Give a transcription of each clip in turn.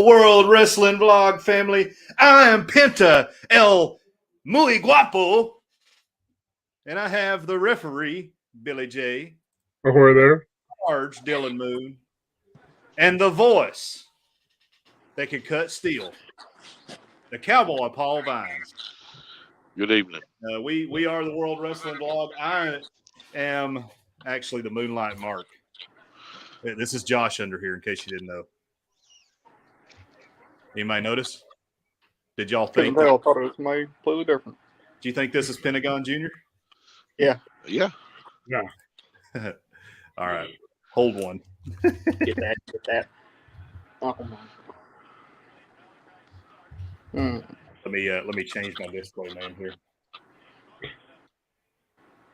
World Wrestling Vlog family. I am Penta El Muy Guapo, and I have the referee, Billy J. Ahoy there. Large Dylan Moon, and the voice that can cut steel, the Cowboy Paul Vines. Good evening. We are the World Wrestling Vlog. I am actually the Moonlight Mark. This is Josh under here, in case you didn't know. Anybody notice? Did y'all think? I thought it was made completely different. Do you think this is Pentagon Jr.? Yeah. No. All right. Hold one. Get that. Oh my. Let me change my display name here.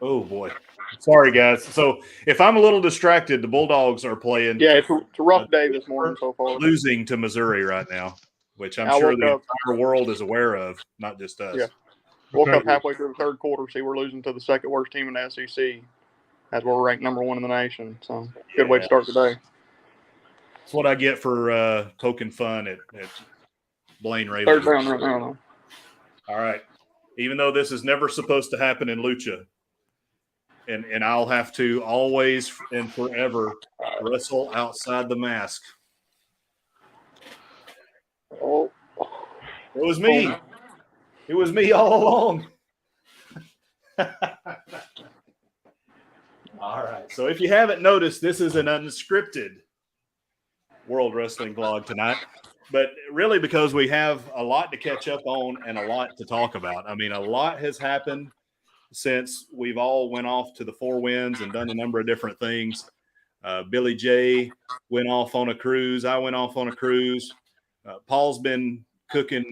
Oh boy. Sorry guys. So if I'm a little distracted, the Bulldogs are playing. Yeah, it's a rough day this morning so far. Losing to Missouri right now, which I'm sure the entire world is aware of, not just us. Yeah. Woke up halfway through the third quarter, see we're losing to the second worst team in the SEC. That's where we're ranked number 1 in the nation. So good way to start the day. That's what I get for poking fun at Blaine Ray. Third down right now, though. All right. Even though this is never supposed to happen in Lucha, and I'll have to always and forever wrestle outside the mask. Oh. It was me. It was me all along. All right. So if you haven't noticed, this is an unscripted World Wrestling Vlog tonight. But really because we have a lot to catch up on and a lot to talk about. I mean, a lot has happened since we've all went off to the 4 winds and done a number of different things. Billy J went off on a cruise. I went off on a cruise. Paul's been cooking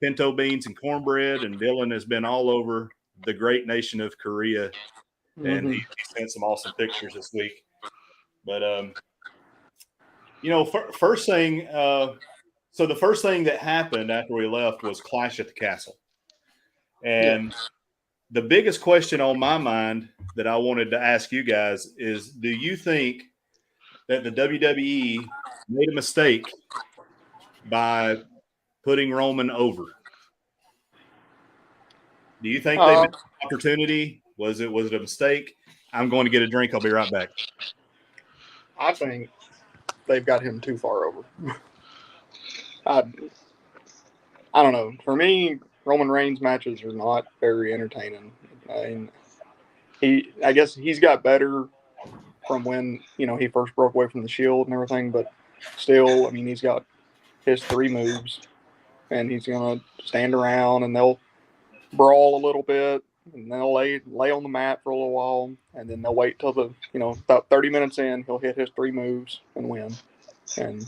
pinto beans and cornbread, and Dylan has been all over the great nation of Korea. And he sent some awesome pictures this week. But, first thing, so the first thing that happened after we left was Clash at the Castle. And the biggest question on my mind that I wanted to ask you guys is, do you think that the WWE made a mistake by putting Roman over? Do you think they missed an opportunity? Was it a mistake? I'm going to get a drink. I'll be right back. I think they've got him too far over. I don't know. For me, Roman Reigns matches are not very entertaining. I mean, I guess he's got better from when, he first broke away from the Shield and everything, but still, I mean, he's got his 3 moves, and he's going to stand around, and they'll brawl a little bit, and they'll lay on the mat for a little while, and then they'll wait till about 30 minutes in, he'll hit his 3 moves and win. And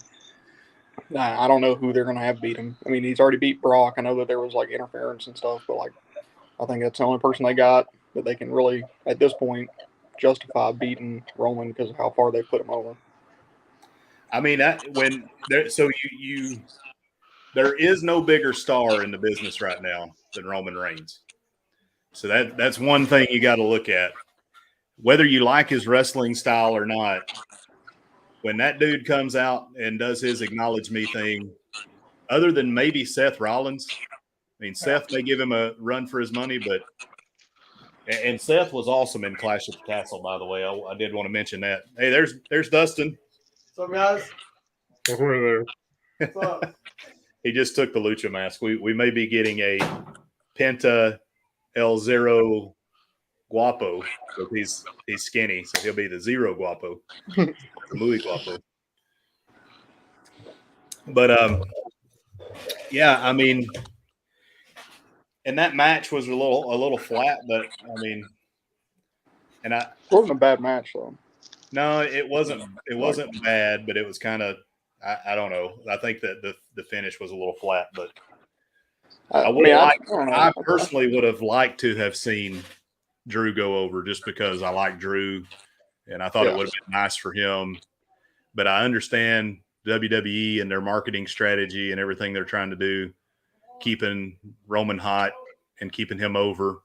I don't know who they're going to have beat him. I mean, he's already beat Brock. I know that there was interference and stuff, but I think that's the only person they got that they can really, at this point, justify beating Roman because of how far they put him over. I mean, there is no bigger star in the business right now than Roman Reigns. So that's one thing you got to look at. Whether you like his wrestling style or not, when that dude comes out and does his acknowledge me thing, other than maybe Seth Rollins, I mean, Seth may give him a run for his money, and Seth was awesome in Clash at the Castle, by the way. I did want to mention that. Hey, there's Dustin. What's up, guys? Ahoy there. What's up? He just took the Lucha mask. We may be getting a Penta El Zero Guapo, because he's skinny, so he'll be the Zero Guapo, the Muy Guapo. But I mean, and that match was a little flat, but I mean, and it wasn't a bad match though. No, it wasn't. It wasn't bad, but it was kind of. I don't know. I think that the finish was a little flat, but I personally would have liked to have seen Drew go over just because I like Drew, and I thought it would have been nice for him. But I understand WWE and their marketing strategy and everything they're trying to do, keeping Roman hot and keeping him over.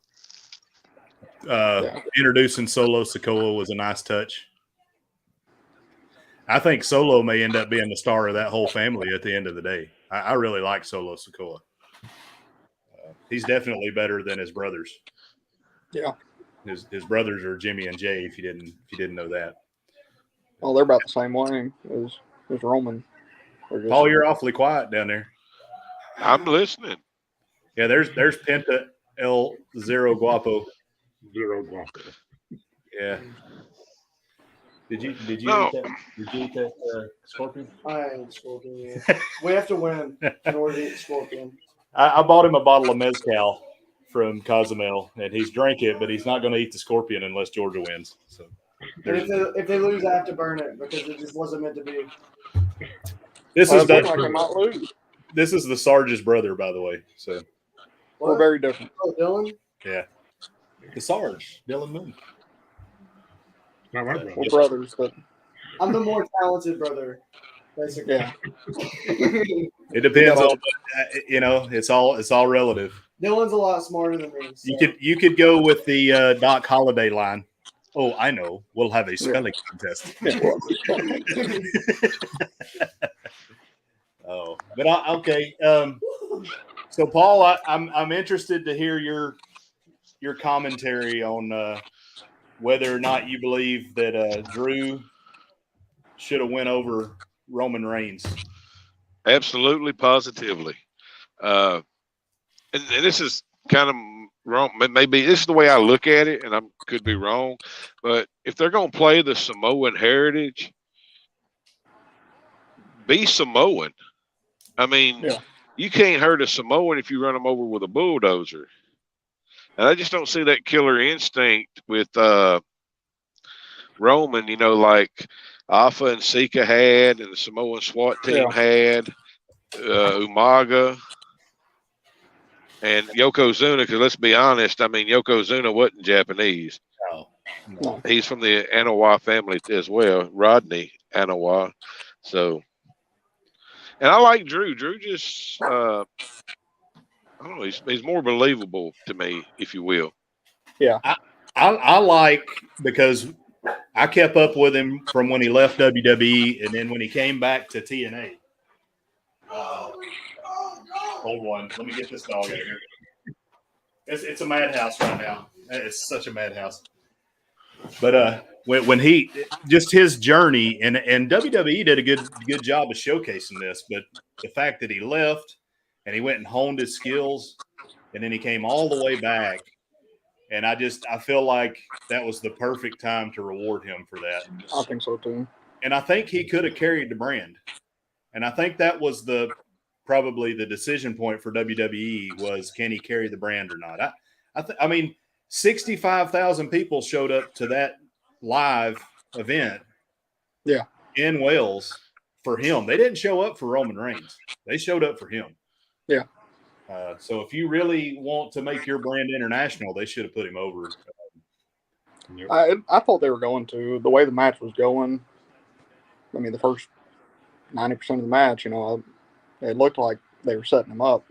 Introducing Solo Sikoa was a nice touch. I think Solo may end up being the star of that whole family at the end of the day. I really like Solo Sikoa. He's definitely better than his brothers. Yeah. His brothers are Jimmy and Jay. If you didn't know that. Well, they're about the same way as Roman. Paul, you're awfully quiet down there. I'm listening. Yeah, there's Penta El Zero Guapo. Zero guapo. Yeah. Did you No. eat that scorpion? I ain't scorpion yet. We have to win in order to eat scorpion. I bought him a bottle of mezcal from Cozumel, and he's drank it, but he's not going to eat the scorpion unless Georgia wins. So, And if they lose, I have to burn it because it just wasn't meant to be. This It is looks like I might lose. This is the Sarge's brother, by the way. So We're very different. Oh, Dylan? yeah, the Sarge, Dylan Moon. Not my brother. We're brothers, but I'm the more talented brother, basically. yeah. It depends on it's all relative. Dylan's a lot smarter than me. So. You could go with the Doc Holliday line. Oh, I know. We'll have a spelling contest. Oh, but okay. So Paul, I'm interested to hear your commentary on whether or not you believe that Drew should have went over Roman Reigns. Absolutely, positively. And this is kind of wrong. Maybe this is the way I look at it, and I could be wrong. But if they're going to play the Samoan heritage, be Samoan. I mean, you can't hurt a Samoan if you run them over with a bulldozer. And I just don't see that killer instinct with Roman, like Alpha and Sika had, and the Samoan SWAT team had, Umaga, and Yokozuna, because let's be honest, I mean, Yokozuna wasn't Japanese. No. He's from the Anawa family as well, Rodney Anawa. So, and I like Drew. Drew just, I don't know, he's more believable to me, if you will. Yeah. I like, because I kept up with him from when he left WWE, and then when he came back to TNA. Hold on, let me get this dog out of here. It's a madhouse right now. It's such a madhouse. But when he just his journey, and WWE did a good job of showcasing this, but the fact that he left and he went and honed his skills, and then he came all the way back. And I feel like that was the perfect time to reward him for that. I think so too. And I think he could have carried the brand. And I think that was probably the decision point for WWE was, can he carry the brand or not? I mean, 65,000 people showed up to that live event in Wales for him. They didn't show up for Roman Reigns. They showed up for him. Yeah. So if you really want to make your brand international, they should have put him over. I thought they were going to. The way the match was going, I mean, the first 90% of the match, it looked like they were setting him up.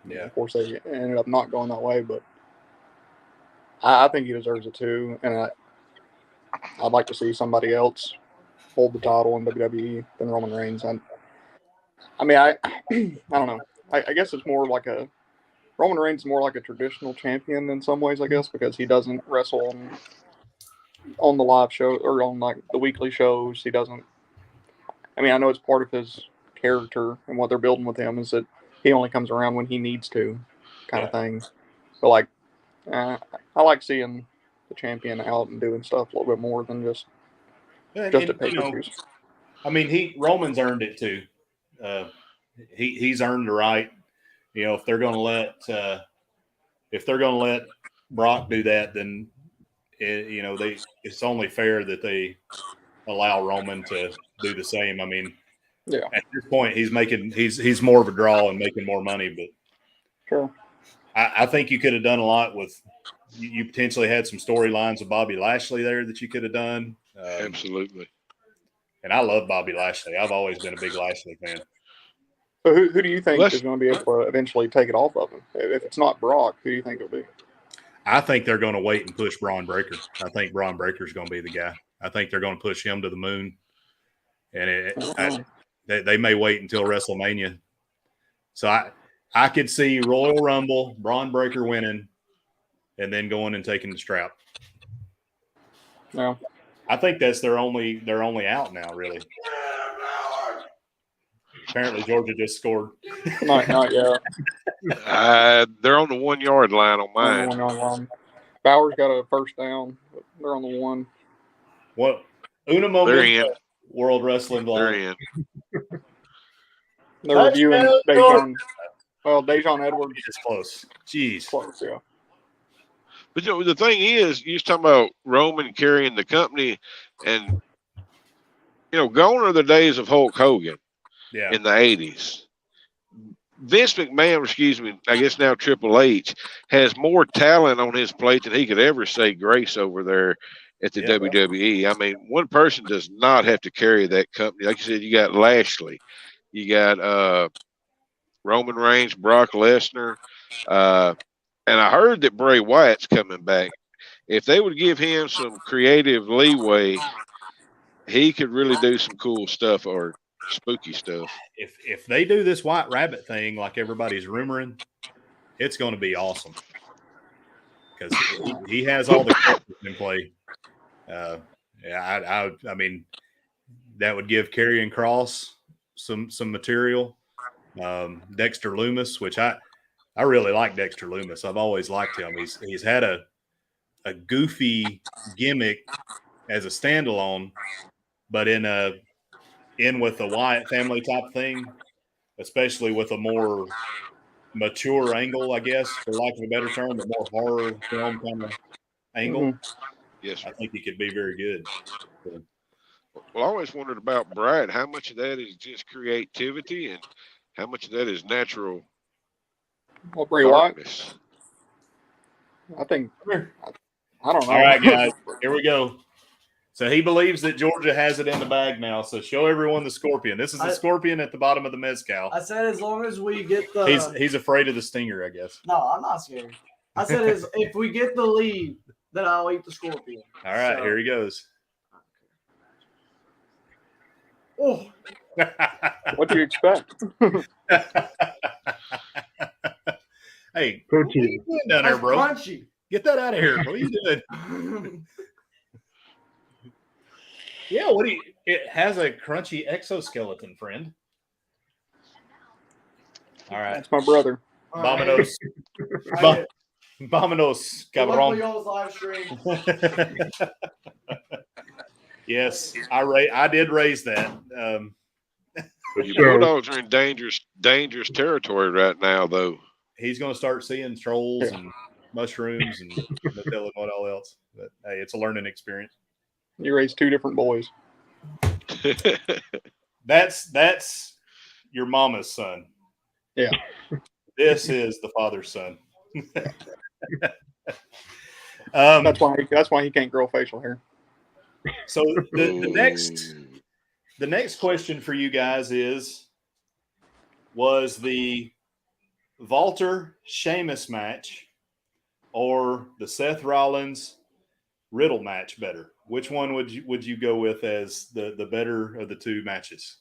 Yeah. Of course, they ended up not going that way, but I think he deserves it too. And I'd like to see somebody else hold the title in WWE than Roman Reigns. I don't know. I guess it's more like Roman Reigns is more like a traditional champion in some ways, I guess, because he doesn't wrestle on the live show or on like the weekly shows. He doesn't. I mean, I know it's part of his character and what they're building with him is that he only comes around when he needs to, kind of thing. But I like seeing the champion out and doing stuff a little bit more than just at pay-per-views. I mean, Roman's earned it too. He's earned the right. If they're going to let Brock do that, then it's only fair that they allow Roman to do the same. I mean, at this point, he's more of a draw and making more money. But sure, I think you could have done a lot with. You potentially had some storylines with Bobby Lashley there that you could have done. Absolutely. And I love Bobby Lashley. I've always been a big Lashley fan. So who do you think is going to be able to eventually take it off of him? If it's not Brock, who do you think it'll be? I think they're going to wait and push Braun Breaker. I think Braun Breaker is going to be the guy. I think they're going to push him to the moon. and they may wait until WrestleMania. So I could see Royal Rumble, Braun Breaker winning, and then going and taking the strap. No. I think that's they're only out now, really. Apparently, Georgia just scored. Not yet. They're on the 1 yard line on mine. Bauer's got a first down. But they're on the 1. What? Una momento, World Wrestling Blog. They're in. They're reviewing Dejon. Well, Dejon Edwards. It's close. Jeez. Close, yeah. But the thing is, you're talking about Roman carrying the company, and gone are the days of Hulk Hogan in the 80s. Vince McMahon, excuse me, I guess now Triple H, has more talent on his plate than he could ever say grace over there at the WWE. I mean, one person does not have to carry that company. Like you said, you got Lashley, you got Roman Reigns, Brock Lesnar, and I heard that Bray Wyatt's coming back. If they would give him some creative leeway, he could really do some cool stuff or spooky stuff. If they do this White Rabbit thing like everybody's rumoring, it's going to be awesome because he has all the characters in play. I mean, that would give Karrion Kross some material. Dexter Lumis, which I really like Dexter Lumis. I've always liked him. He's had a goofy gimmick as a standalone, but in with the Wyatt family type thing, especially with a more mature angle, I guess, for lack of a better term, but more horror film kind of angle. Mm-hmm. Yes, I think he could be very good. Well, I always wondered about Brad. How much of that is just creativity, and how much of that is natural? Well, Bray Wyatt. I think. I don't know. All right, guys, here we go. So he believes that Georgia has it in the bag now. So show everyone the scorpion. This is the scorpion at the bottom of the mezcal. I said as long as we get the. He's afraid of the stinger, I guess. No, I'm not scared. I said if we get the lead, then I'll eat the scorpion. All right, here he goes. Oh. What do you expect? Hey, Go what are you doing down there, bro? Crunchy. Get that out of here. What are you doing? Yeah, it has a crunchy exoskeleton, friend. All right. That's my brother. Vámonos. Right. Vámonos, Luckily, cabrón. y'all's live stream. Yes, I did raise that. Your Bulldogs are in dangerous territory right now, though. He's going to start seeing trolls and mushrooms and no telling what all else. But hey, it's a learning experience. You raised 2 different boys. That's your mama's son. Yeah. This is the father's son. That's why he can't grow facial hair. So the next question for you guys was the Walter Sheamus match or the Seth Rollins Riddle match better? Which one would you go with as the better of the 2 matches?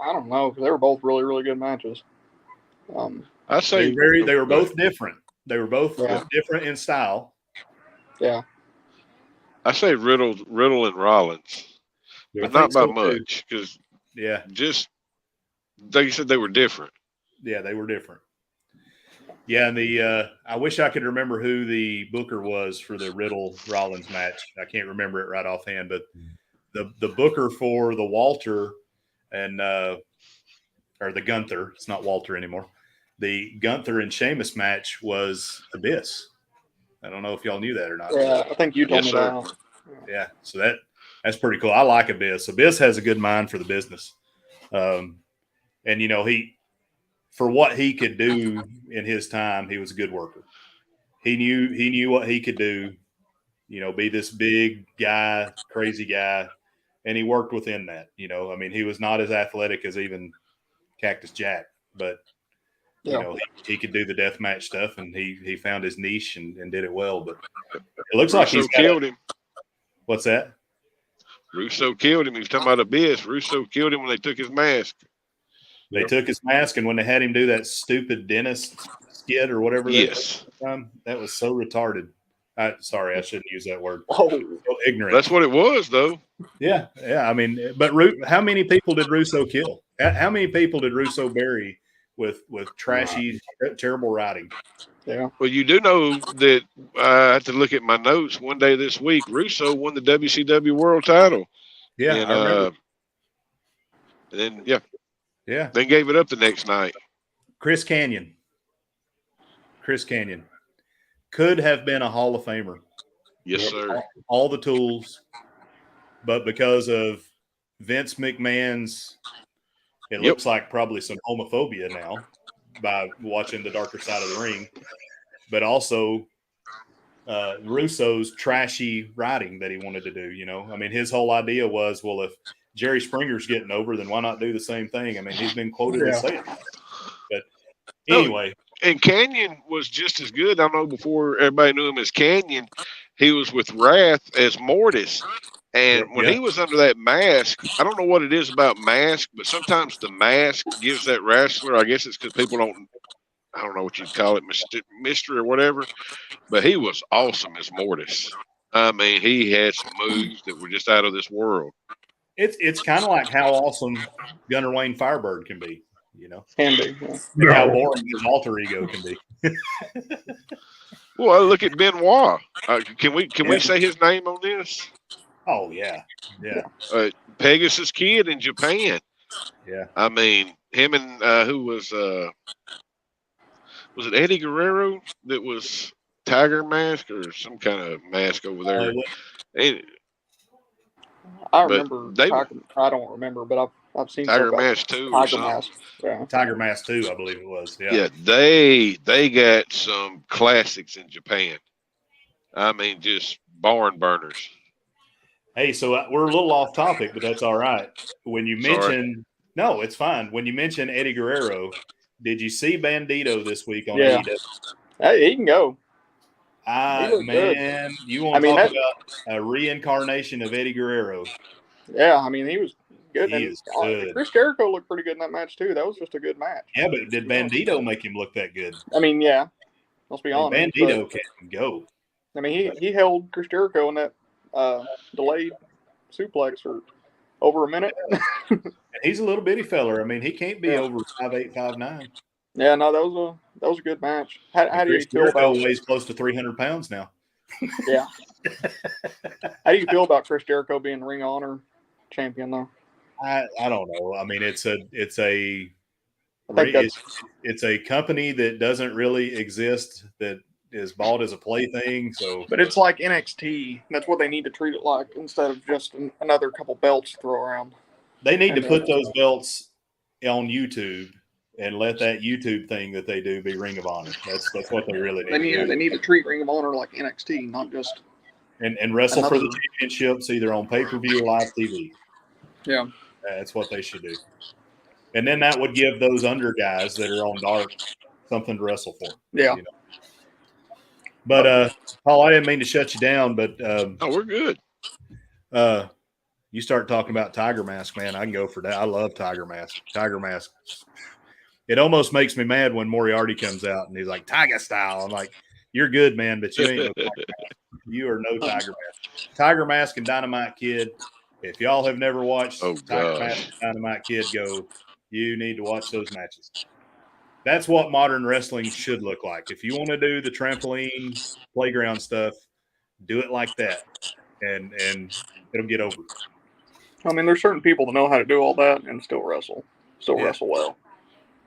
I don't know, because they were both really, really good matches. I say they were both different. They were both different in style. Yeah. I say Riddle and Rollins, but not by much, because just like you said, they were different. Yeah, they were different. Yeah, and I wish I could remember who the booker was for the Riddle Rollins match. I can't remember it right offhand, but the booker for the Walter and or the Gunther, it's not Walter anymore. The Gunther and Sheamus match was Abyss. I don't know if y'all knew that or not. Yeah, I think you told me that. Yeah, so that's pretty cool. I like Abyss. Abyss has a good mind for the business, and he, for what he could do in his time, he was a good worker. He knew what he could do. Be this big guy, crazy guy, and he worked within that. I mean, he was not as athletic as even Cactus Jack, but he could do the death match stuff, and he found his niche and did it well. But it looks like he's killed him. What's that? Russo killed him. He was talking about Abyss. Russo killed him when they took his mask. They took his mask, and when they had him do that stupid dentist skit or whatever, Yes, that was so retarded. Sorry, I shouldn't use that word. Oh, So ignorant. that's what it was, though. Yeah. I mean, but how many people did Russo kill? How many people did Russo bury with trashy, terrible writing? yeah. Well, you do know that I had to look at my notes one day this week. Russo won the WCW World Title. Yeah, And, I remember. and then Yeah, then gave it up the next night. Chris Canyon could have been a Hall of Famer. Yes, sir. All the tools, but because of Vince McMahon's, it looks like probably some homophobia now by watching The Darker Side of the Ring, but also Russo's trashy writing that he wanted to do. You know, I mean, his whole idea was, well, if Jerry Springer's getting over, then why not do the same thing? I mean, he's been quoted as saying that. But anyway. And Canyon was just as good. I know before everybody knew him as Canyon, he was with Wrath as Mortis. And when he was under that mask, I don't know what it is about mask, but sometimes the mask gives that wrestler, I guess it's because people I don't know what you'd call it, mystery or whatever, but he was awesome as Mortis. I mean, he had some moves that were just out of this world. It's kind of like how awesome Gunnar Wayne Firebird can be, you know, Can be. Yeah. and how boring his alter ego can be. Well, look at Benoit. Can we say his name on this? Oh yeah. Pegasus Kid in Japan. Yeah. I mean, him and who was it Eddie Guerrero that was Tiger Mask or some kind of mask over there? I remember. I don't remember, but I've seen Tiger Mask 2 or Tiger something. Mask. Yeah. Tiger Mask 2, I believe it was. Yeah. Yeah, they got some classics in Japan. I mean, just barn burners. Hey, so we're a little off topic, but that's all right. When you mentioned, no, it's fine. When you mentioned Eddie Guerrero, did you see Bandito this week on AEW? Hey, he can go. Man, you want to talk about a reincarnation of Eddie Guerrero? Yeah, I mean, he was good. He is good. Chris Jericho looked pretty good in that match too. That was just a good match. Yeah, but did Bandito make him look that good? I mean, yeah. Let's be honest. Bandito can go. I mean, he held Chris Jericho in that delayed suplex for over a minute. He's a little bitty feller. I mean, he can't be over 5'8", 5'9". Yeah, no, that was a good match. How do you feel about? Weighs close to 300 pounds now. Yeah. How do you feel about Chris Jericho being Ring of Honor champion though? I don't know. I mean, it's a company that doesn't really exist, that is bought as a plaything. So, but it's like NXT. That's what they need to treat it like, instead of just another couple belts to throw around. They need to put those belts on YouTube and let that YouTube thing that they do be Ring of Honor. That's what they really need. They need to treat Ring of Honor like NXT, not just and wrestle for the championships either on pay-per-view or live TV. Yeah, that's what they should do. And then that would give those under guys that are on Dark something to wrestle for. Yeah. You know? But Paul, I didn't mean to shut you down, but we're good. You start talking about Tiger Mask, man. I can go for that. I love Tiger Mask. Tiger Mask. It almost makes me mad when Moriarty comes out and he's like, Tiger style. I'm like, you're good, man, but you ain't no Tiger Mask. You are no Tiger Mask. Tiger Mask and Dynamite Kid. If y'all have never watched Tiger Mask and Dynamite Kid go, you need to watch those matches. That's what modern wrestling should look like. If you want to do the trampoline playground stuff, do it like that, and it'll get over. I mean, there's certain people that know how to do all that and still wrestle well.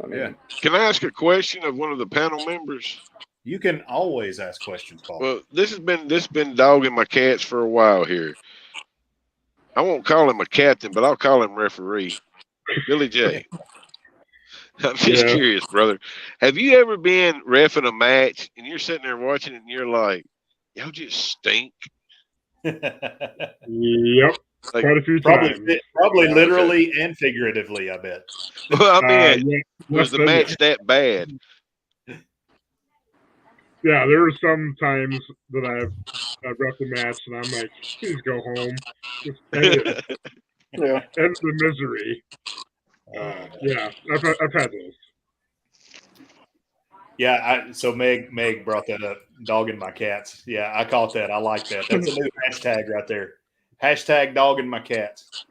I mean, Can I ask a question of one of the panel members? You can always ask questions, Paul. Well, this has been dogging my cats for a while here. I won't call him a captain, but I'll call him referee. Billy J. I'm just curious, brother. Have you ever been reffing a match and you're sitting there watching it and you're like, y'all just stink? Yep. Like, quite a few times. Probably literally and figuratively, I bet. Well, I mean, was the match that bad? Yeah, there were some times that I've ref the match, and I'm like, please go home. Just end it. Yeah. End the misery. Yeah, I've had those. Yeah, so Meg brought that up, dogging my cats. Yeah, I caught that. I like that. That's a new hashtag right there. Hashtag dogging my cats.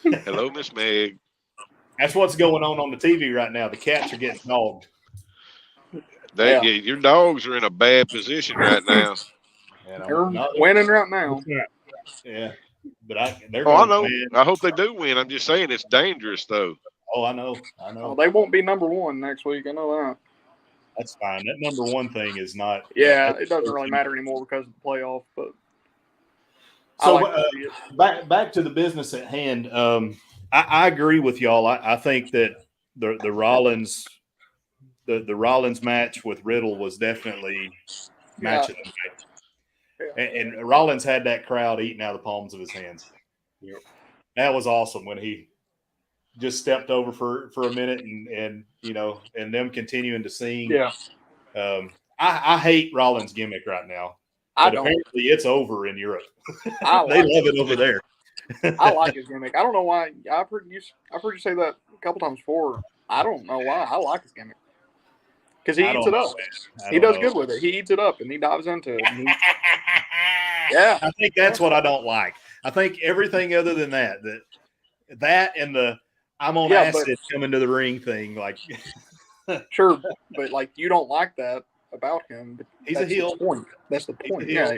Hello, Miss Meg. That's what's going on the TV right now. The cats are getting dogged. Yeah, your dogs are in a bad position right now. And They're winning right now. Yeah, but they're I going know. to win. I hope they do win. I'm just saying it's dangerous, though. Oh, I know. Oh, they won't be number one next week. I know that. That's fine. That number one thing is not. Yeah, it doesn't really matter anymore because of the playoff. But so back to the business at hand. I agree with y'all. I think that the Rollins the Rollins match with Riddle was definitely match of the night. Yeah. And Rollins had that crowd eating out of the palms of his hands. Yep. That was awesome when he just stepped over for a minute and them continuing to sing. Yeah. I hate Rollins' gimmick right now. But apparently it's over in Europe. They love it over there. I like his gimmick. I don't know why. I've heard you say that a couple times before. I don't know why. I like his gimmick. Because he eats it up. He does good with it. He eats it up and he dives into it. Yeah. I think that's what I don't like. I think everything other than that and the I'm on acid coming to the ring thing, like sure, but like you don't like that about him. He's a heel. That's the point. Yeah.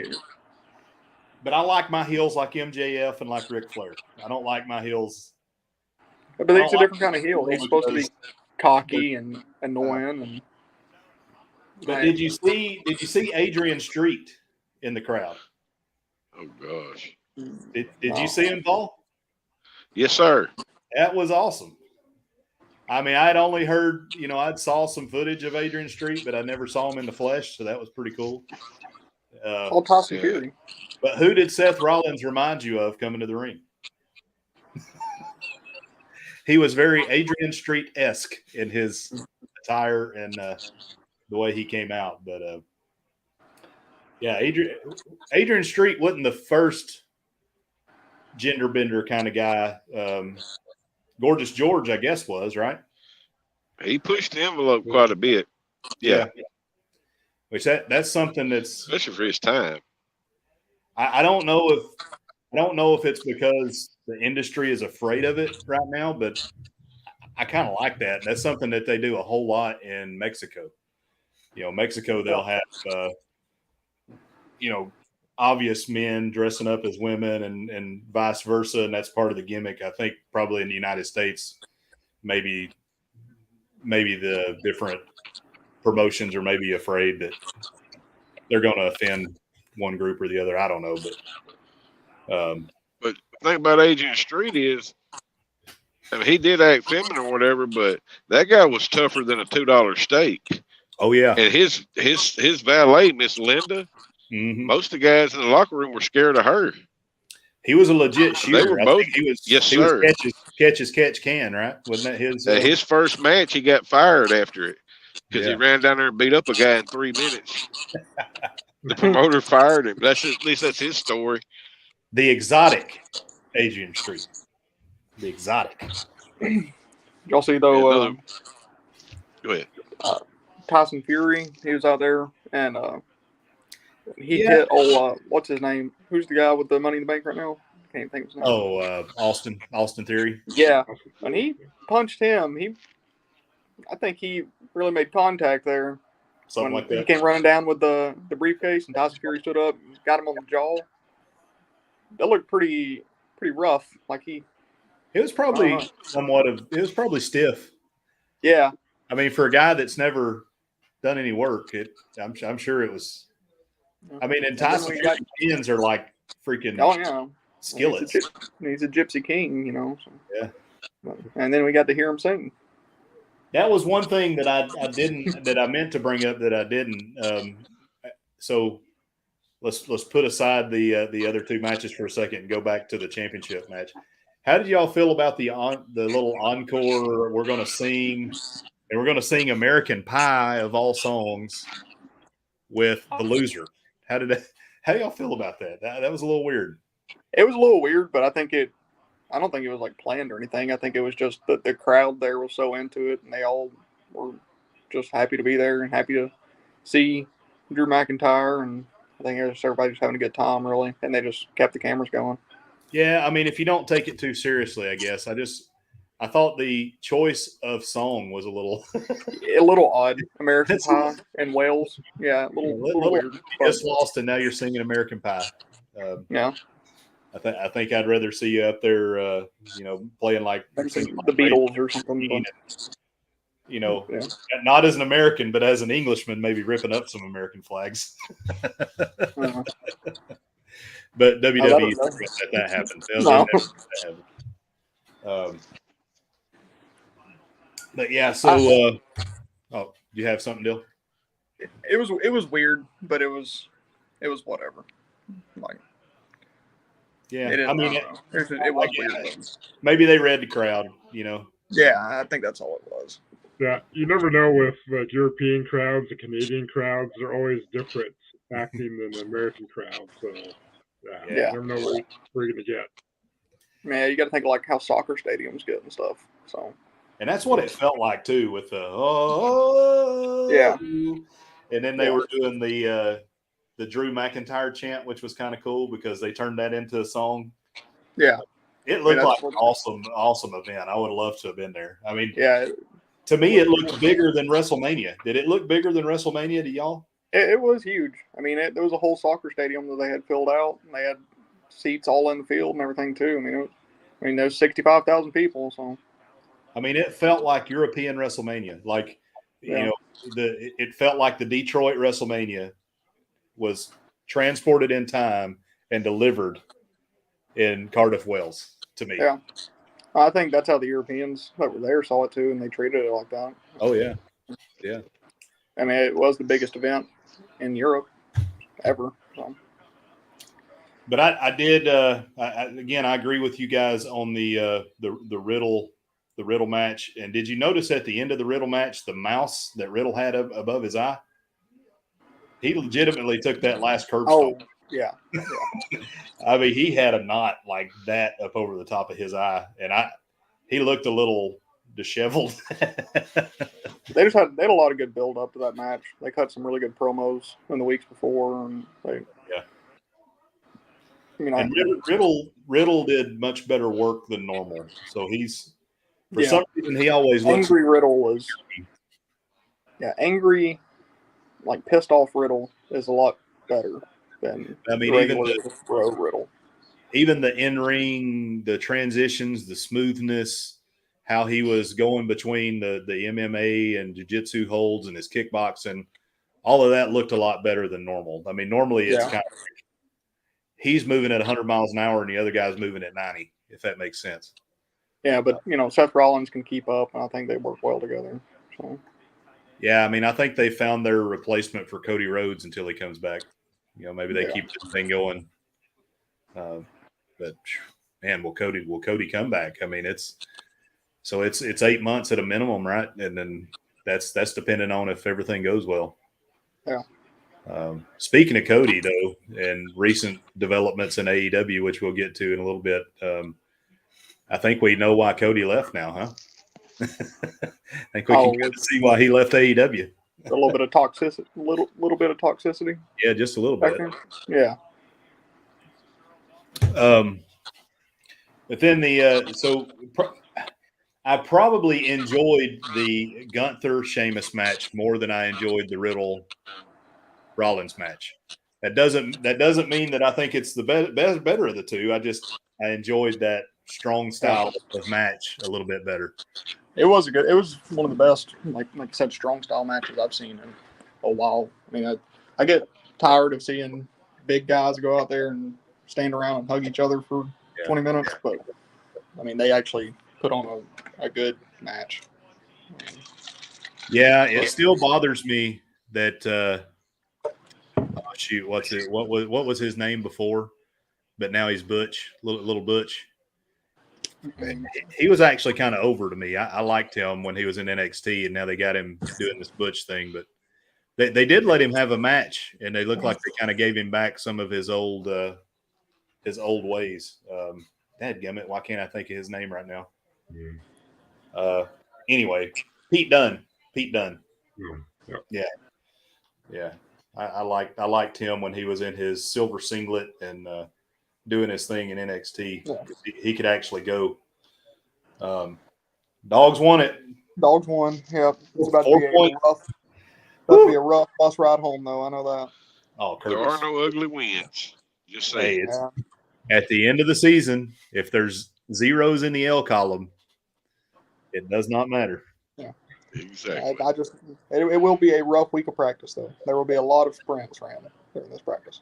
But I like my heels like MJF and like Ric Flair. I don't like my heels. But he's a different kind of heel. He's supposed to be cocky and annoying. But did you see Adrian Street in the crowd? Oh gosh! Did you see him, Paul? Yes, sir. That was awesome. I mean, I'd only heard, I'd saw some footage of Adrian Street, but I never saw him in the flesh, so that was pretty cool. All Tyson Fury. But who did Seth Rollins remind you of coming to the ring? He was very Adrian Street-esque in his attire and the way he came out. But, Adrian Street wasn't the first gender bender kind of guy. Gorgeous George, I guess, was, right? He pushed the envelope quite a bit. Yeah. Which that's something that's especially for his time. I don't know if it's because the industry is afraid of it right now, but I kind of like that. That's something that they do a whole lot in Mexico. Mexico, they'll have obvious men dressing up as women and vice versa, and that's part of the gimmick. I think probably in the United States, maybe the different promotions are maybe afraid that they're going to offend one group or the other. I don't know, but the thing about Adrian Street is, I mean, he did act feminine or whatever, but that guy was tougher than a $2 steak. Oh yeah, and his valet, Miss Linda. Mm-hmm. Most of the guys in the locker room were scared of her. He was a legit shooter. They were both. Yes, sir. Catch as catch can, right? Wasn't that his? His first match, he got fired after it because he ran down there and beat up a guy in 3 minutes. The promoter fired him. At least that's his story. The exotic Adrian Street. The exotic. Y'all see though? Go ahead. Tyson Fury, he was out there and he hit what's his name? Who's the guy with the Money in the Bank right now? I can't think of his name. Oh, Austin Theory. Yeah, and he punched him. I think he really made contact there. Something like that. He came running down with the briefcase, and Tyson Fury stood up, and got him on the jaw. That looked pretty rough. Like it was probably it was probably stiff. Yeah. I mean, for a guy that's never done any work, I'm sure it was. I mean, and Tyson Fury's pins are like freaking skillets. He's a gypsy king, So. Yeah. And then we got to hear him sing. That was one thing that I meant to bring up that I didn't. So let's put aside the other two matches for a second and go back to the championship match. How did y'all feel about the little encore? We're going to sing American Pie of all songs with the loser. How did How do y'all feel about that? That was a little weird. It was a little weird, but I don't think it was like planned or anything. I think it was just that the crowd there was so into it, and they all were just happy to be there and happy to see Drew McIntyre. And I think everybody was having a good time, really, and they just kept the cameras going. Yeah, I mean, if you don't take it too seriously, I guess. I thought the choice of song was a little A little odd. American Pie in Wales. Yeah, a little weird. You just lost, and now you're singing American Pie. Yeah. I think I'd rather see you up there, playing like the Beatles or something. But, not as an American, but as an Englishman, maybe ripping up some American flags. Uh-huh. But WWE that happened. No. But yeah, so you have something, Dill? It was weird, but it was whatever. Like, yeah, it was weird. Maybe they read the crowd, Yeah, I think that's all it was. Yeah, you never know with like European crowds, the Canadian crowds, they're always different acting than the American crowd. So you never know what you're gonna get. Man, you got to think like how soccer stadiums get and stuff. So, and that's what it felt like too, with the and then they were doing the Drew McIntyre chant, which was kind of cool because they turned that into a song. Yeah, it looked like an awesome event. I would have loved to have been there. I mean, yeah. To me, it looked bigger than WrestleMania. Did it look bigger than WrestleMania to y'all? It was huge. I mean, there was a whole soccer stadium that they had filled out, and they had seats all in the field and everything too. I mean, there's 65,000 people. So, I mean, it felt like European WrestleMania. Like, it felt like the Detroit WrestleMania was transported in time and delivered in Cardiff, Wales. To me, yeah. I think that's how the Europeans that were there saw it too, and they treated it like that. Oh yeah, yeah. I mean, it was the biggest event in Europe ever. So. But I did. Again, I agree with you guys on the Riddle match. And did you notice at the end of the Riddle match the mouse that Riddle had above his eye? He legitimately took that last curb stomp. Yeah. I mean, he had a knot like that up over the top of his eye, and he looked a little disheveled. They had a lot of good build up to that match. They cut some really good promos in the weeks before, and Riddle did much better work than normal. So for some reason he always looks angry. Riddle was angry, like pissed off. Riddle is a lot better. Riddle. Even the in-ring, the transitions, the smoothness, how he was going between the MMA and jiu-jitsu holds and his kickboxing, all of that looked a lot better than normal. I mean, normally it's kind of like he's moving at 100 miles an hour and the other guy's moving at 90, if that makes sense. Yeah, but, Seth Rollins can keep up, and I think they work well together. So. Yeah, I mean, I think they found their replacement for Cody Rhodes until he comes back. Maybe they keep this thing going. But man, will Cody come back? I mean, it's 8 months at a minimum, right? And then that's dependent on if everything goes well. Yeah. Speaking of Cody, though, and recent developments in AEW, which we'll get to in a little bit, I think we know why Cody left now, huh? I think we can kind of see why he left AEW. A little bit of toxicity, little bit of toxicity. Yeah, just a little bit. Yeah. But then I probably enjoyed the Gunther Sheamus match more than I enjoyed the Riddle Rollins match. That doesn't mean that I think it's the better of the two. I enjoyed that strong style of match a little bit better. It was one of the best, like I said, strong style matches I've seen in a while. I mean, I get tired of seeing big guys go out there and stand around and hug each other for 20 minutes, but I mean, they actually put on a good match. Yeah, it still bothers me that what was his name before? But now he's Butch, little Butch. He was actually kind of over to me. I liked him when he was in NXT, and now they got him doing this Butch thing. But They did let him have a match, and they look like they kind of gave him back some of his old ways. Dadgummit, why can't I think of his name right now? Anyway, Pete Dunne. Yeah. I liked him when he was in his silver singlet and doing his thing in NXT. Yeah. He could actually go. Dogs won it. Dogs won. Yeah, it's about to 4 be points. a rough bus ride home, though. I know that. Oh, There Curtis. are no ugly wins. Just say Hey, at the end of the season, if there's zeros in the L column, it does not matter. Yeah, exactly. It will be a rough week of practice, though. There will be a lot of sprints ran during this practice.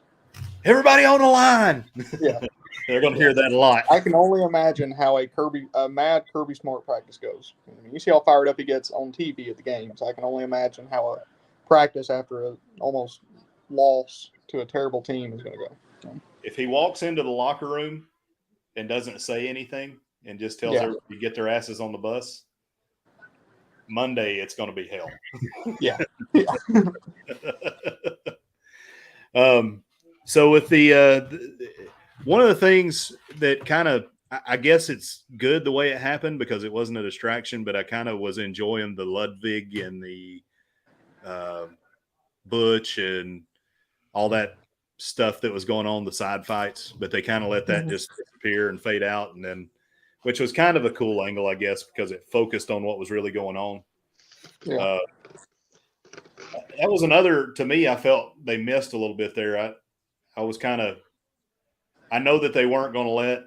Everybody on the line. Yeah. They're going to hear that a lot. I can only imagine how a mad Kirby Smart practice goes. I mean, you see how fired up he gets on TV at the games. I can only imagine how a practice after a almost loss to a terrible team is going to go. So. If he walks into the locker room and doesn't say anything and just tells everybody to get their asses on the bus, Monday it's going to be hell. Yeah. So with the one of the things that kind of, I guess it's good the way it happened because it wasn't a distraction, but I kind of was enjoying the Ludwig and the Butch and all that stuff that was going on, the side fights, but they kind of let that just disappear and fade out. And then, which was kind of a cool angle, I guess, because it focused on what was really going on. Yeah. That was another, to me, I felt they missed a little bit there. I was kind of, I know that they weren't going to let,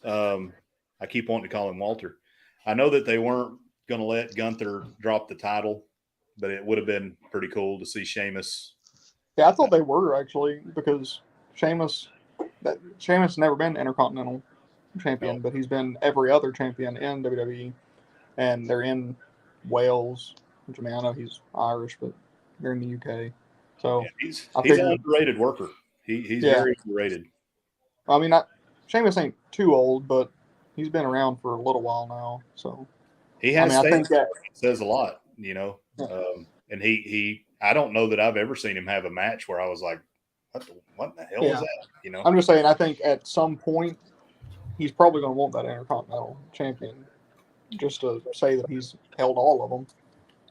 I keep wanting to call him Walter. I know that they weren't going to let Gunther drop the title, but it would have been pretty cool to see Sheamus. Yeah, I thought they were actually because Sheamus never been Intercontinental champion, but he's been every other champion in WWE, and they're in Wales, which I mean I know he's Irish, but they're in the UK. So he's an underrated worker. He's very underrated. I mean, Sheamus ain't too old, but he's been around for a little while now. So he has. I think that says a lot, you know. Yeah. And he I don't know that I've ever seen him have a match where I was like, what in the hell is that? You know, I'm just saying. I think at some point he's probably going to want that Intercontinental champion, just to say that he's held all of them.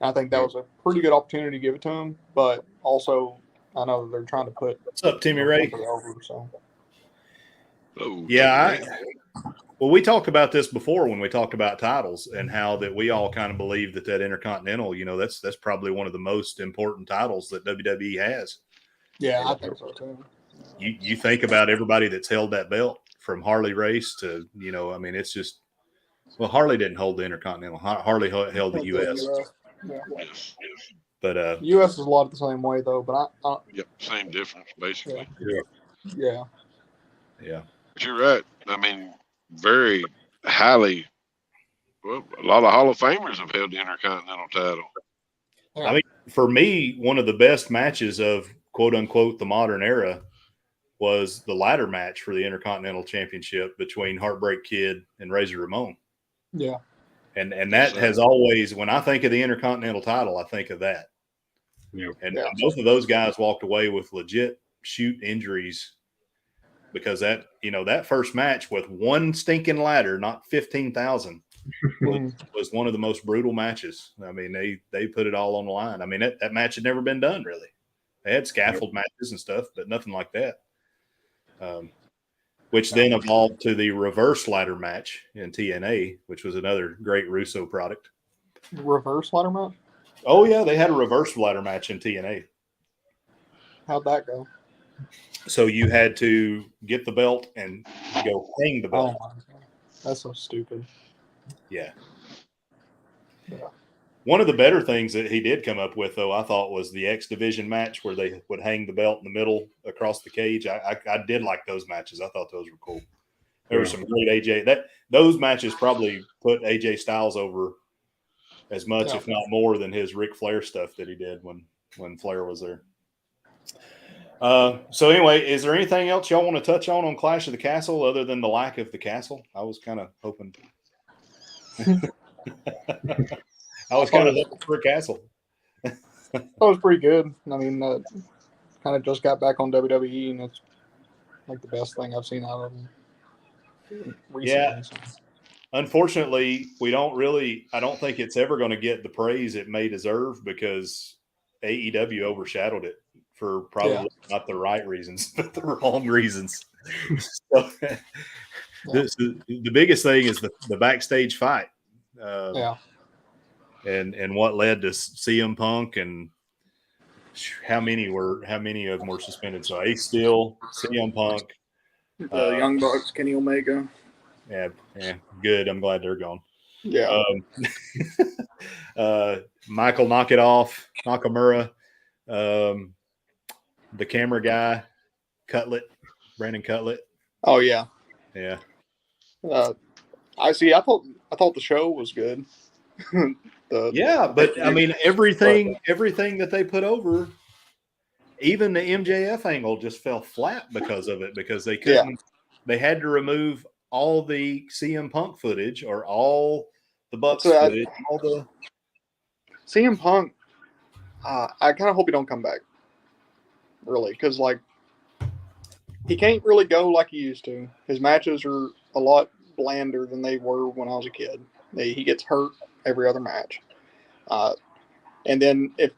And I think that was a pretty good opportunity to give it to him, but also I know that they're trying to put. What's up, Timmy Ray? Over, so. Oh, yeah, well, we talked about this before when we talked about titles and how that we all kind of believe that Intercontinental, you know, that's probably one of the most important titles that WWE has. Yeah, I think so too. You think about everybody that's held that belt from Harley Race to, you know, I mean, it's just, well, Harley didn't hold the Intercontinental. Harley held the U.S. Yeah. Yes. But U.S. is a lot of the same way though. But yep, same difference basically. Yeah. But you're right. I mean, very highly. Well, a lot of Hall of Famers have held the Intercontinental title. Yeah. I mean, for me, one of the best matches of quote unquote the modern era was the ladder match for the Intercontinental Championship between Heartbreak Kid and Razor Ramon. Yeah. And that has always, when I think of the Intercontinental title, I think of that. Yeah. And both of those guys walked away with legit shoot injuries because that, you know, that first match with one stinking ladder, not 15,000, was one of the most brutal matches. I mean, they put it all on the line. I mean, that match had never been done really. They had scaffold matches and stuff, but nothing like that. Which then evolved to the reverse ladder match in TNA, which was another great Russo product. Reverse ladder match? Oh, yeah, they had a reverse ladder match in TNA. How'd that go? So you had to get the belt and go hang the belt. Oh, my God. That's so stupid. Yeah. One of the better things that he did come up with, though, I thought was the X Division match where they would hang the belt in the middle across the cage. I did like those matches. I thought those were cool. There were some great AJ. Those matches probably put AJ Styles over as much, if not more, than his Ric Flair stuff that he did when Flair was there. So anyway, is there anything else y'all want to touch on Clash of the Castle other than the lack of the castle? I was kind of hoping. I was kind of looking for a castle. That was pretty good. I mean, kind of just got back on WWE, and it's like the best thing I've seen out of them recently. Yeah. Unfortunately, I don't think it's ever going to get the praise it may deserve because AEW overshadowed it for probably not the right reasons, but the wrong reasons. So, the biggest thing is the backstage fight. And what led to CM Punk and how many of them were suspended? So Ace Steel, CM Punk, the Young Bucks, Kenny Omega. Yeah, good. I'm glad they're gone. Yeah. Michael Nakamura, the camera guy, Brandon Cutlet. Oh yeah. Yeah. I see. I thought the show was good. But I mean everything that they put over, even the MJF angle just fell flat because of it, because they couldn't. Yeah. They had to remove all the CM Punk footage or all the Bucks footage. All the CM Punk. I kind of hope he don't come back. Really, because like he can't really go like he used to. His matches are a lot blander than they were when I was a kid. He gets hurt every other match. And then if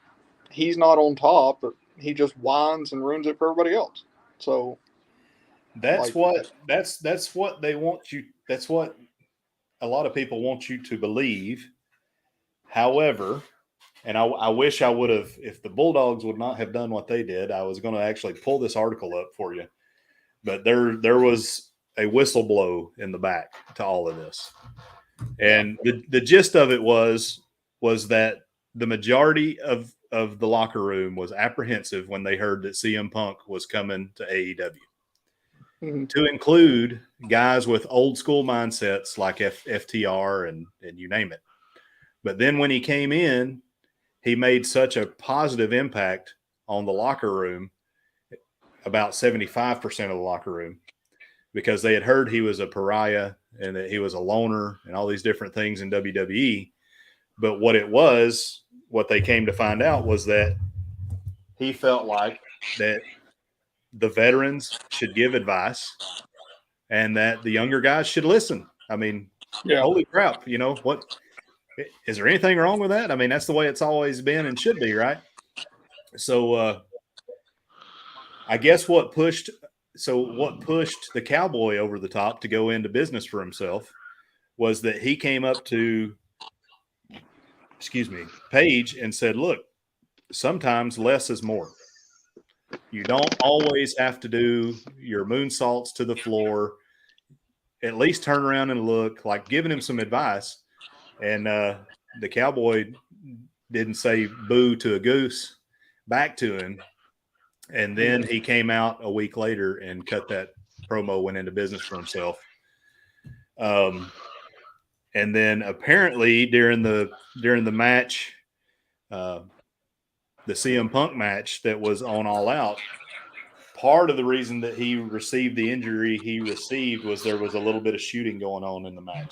he's not on top, he just whines and ruins it for everybody else. So that's what they want you. That's what a lot of people want you to believe. However, and I wish I would have, if the Bulldogs would not have done what they did, I was going to actually pull this article up for you. But there was a whistle blow in the back to all of this. And the gist of it was that the majority of the locker room was apprehensive when they heard that CM Punk was coming to AEW. Mm-hmm. To include guys with old school mindsets like FTR and you name it. But then when he came in, he made such a positive impact on the locker room, about 75% of the locker room, because they had heard he was a pariah and that he was a loner and all these different things in WWE. But what they came to find out was that he felt like that the veterans should give advice and that the younger guys should listen. I mean, holy crap, what? Is there anything wrong with that? I mean, that's the way it's always been and should be, right? So I guess what pushed the Cowboy over the top to go into business for himself was that he came up to Paige and said, look, sometimes less is more. You don't always have to do your moonsaults to the floor. At least turn around and look, like giving him some advice. And the Cowboy didn't say boo to a goose back to him. And then he came out a week later and cut that promo, went into business for himself. And then apparently during the match, the CM Punk match that was on All Out, part of the reason that he received the injury he received was there was a little bit of shooting going on in the match.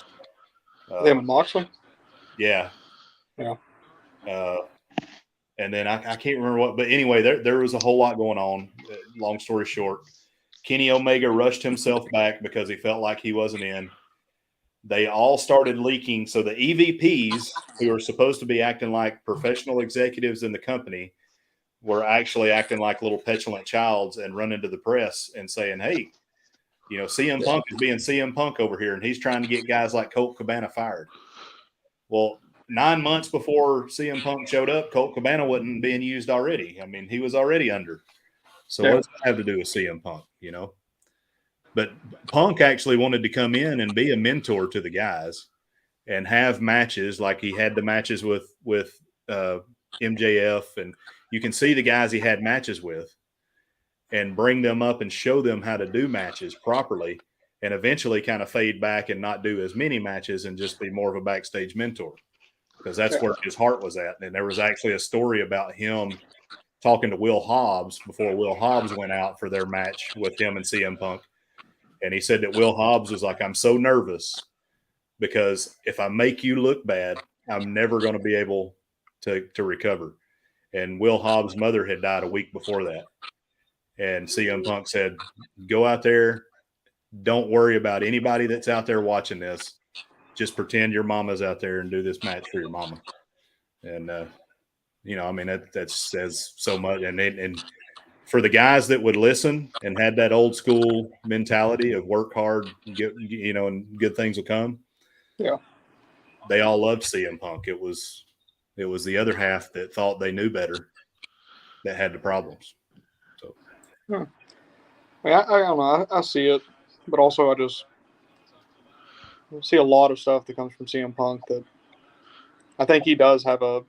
Them and Moxley? Yeah. Yeah. And then I can't remember what, but anyway, there was a whole lot going on. Long story short, Kenny Omega rushed himself back because he felt like he wasn't in. They all started leaking. So the EVPs, who are supposed to be acting like professional executives in the company, were actually acting like little petulant childs and running to the press and saying, hey, CM Punk is being CM Punk over here, and he's trying to get guys like Colt Cabana fired. Well, 9 months before CM Punk showed up, Colt Cabana wasn't being used already. I mean, he was already under. So what does that have to do with CM Punk, But Punk actually wanted to come in and be a mentor to the guys and have matches like he had the matches with MJF, and you can see the guys he had matches with and bring them up and show them how to do matches properly, and eventually kind of fade back and not do as many matches and just be more of a backstage mentor, because that's where his heart was at. And there was actually a story about him talking to Will Hobbs before Will Hobbs went out for their match with him and CM Punk. And he said that Will Hobbs was like, I'm so nervous because if I make you look bad, I'm never going to be able to recover. and Will Hobbs' mother had died a week before that. And CM Punk said, "Go out there. Don't worry about anybody that's out there watching this. Just pretend your mama's out there and do this match for your mama." And I mean, that says so much. And for the guys that would listen and had that old school mentality of work hard, and good things will come. Yeah. They all loved CM Punk. It was the other half that thought they knew better that had the problems. So, I don't know. I see it, but also I just see a lot of stuff that comes from CM Punk that I think he does have a,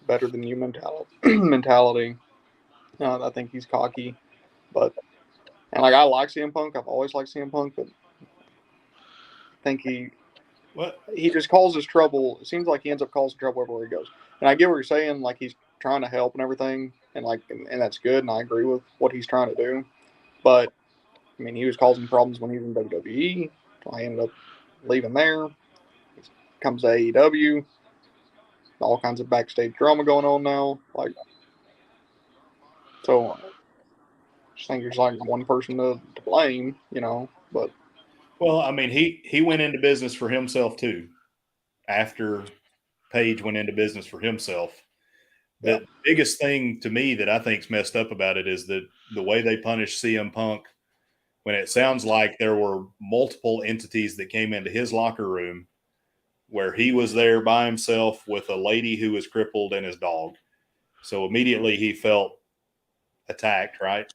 better than you mentality. I think he's cocky, and I like CM Punk. I've always liked CM Punk, but I think he just causes trouble. It seems like he ends up causing trouble everywhere he goes. And I get what you're saying, like he's trying to help and everything, and that's good, and I agree with what he's trying to do. But I mean, he was causing problems when he was in WWE. I ended up leaving there. He comes to AEW. All kinds of backstage drama going on now. So I just think there's like one person to blame, but. Well, I mean, he went into business for himself too. After Page went into business for himself, the biggest thing to me that I think's messed up about it is that the way they punished CM Punk, when it sounds like there were multiple entities that came into his locker room where he was there by himself with a lady who was crippled and his dog. So immediately he felt attacked, right?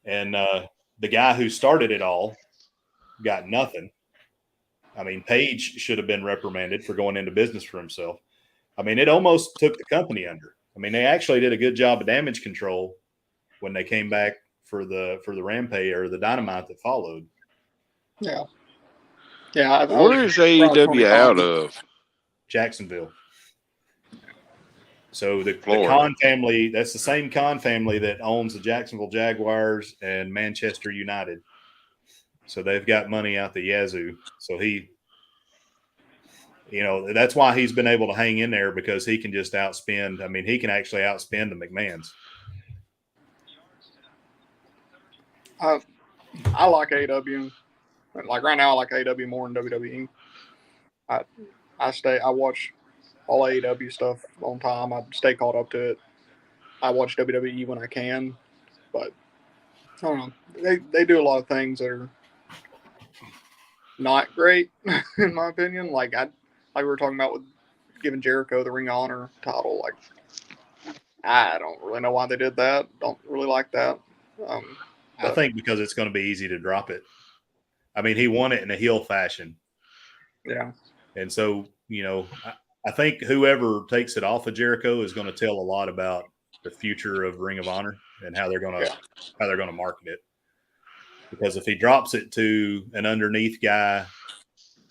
And the guy who started it all got nothing. I mean, Page should have been reprimanded for going into business for himself. I mean, it almost took the company under. I mean, they actually did a good job of damage control when they came back for the Rampage or the Dynamite that followed. Yeah. Yeah. Where is AEW out of? Jacksonville. So the Khan family, that's the same Khan family that owns the Jacksonville Jaguars and Manchester United. So they've got money out the yazoo. So that's why he's been able to hang in there, because he can just outspend. I mean, he can actually outspend the McMahons. I like AEW. Like right now, I like AEW more than WWE. I watch all AEW stuff on time. I stay caught up to it. I watch WWE when I can, but I don't know. They do a lot of things that are not great, in my opinion. Like we were talking about with giving Jericho the Ring of Honor title. Like, I don't really know why they did that. Don't really like that. I think because it's going to be easy to drop it. I mean, he won it in a heel fashion. Yeah. And so, I think whoever takes it off of Jericho is going to tell a lot about the future of Ring of Honor and how they're going to market it. Because if he drops it to an underneath guy,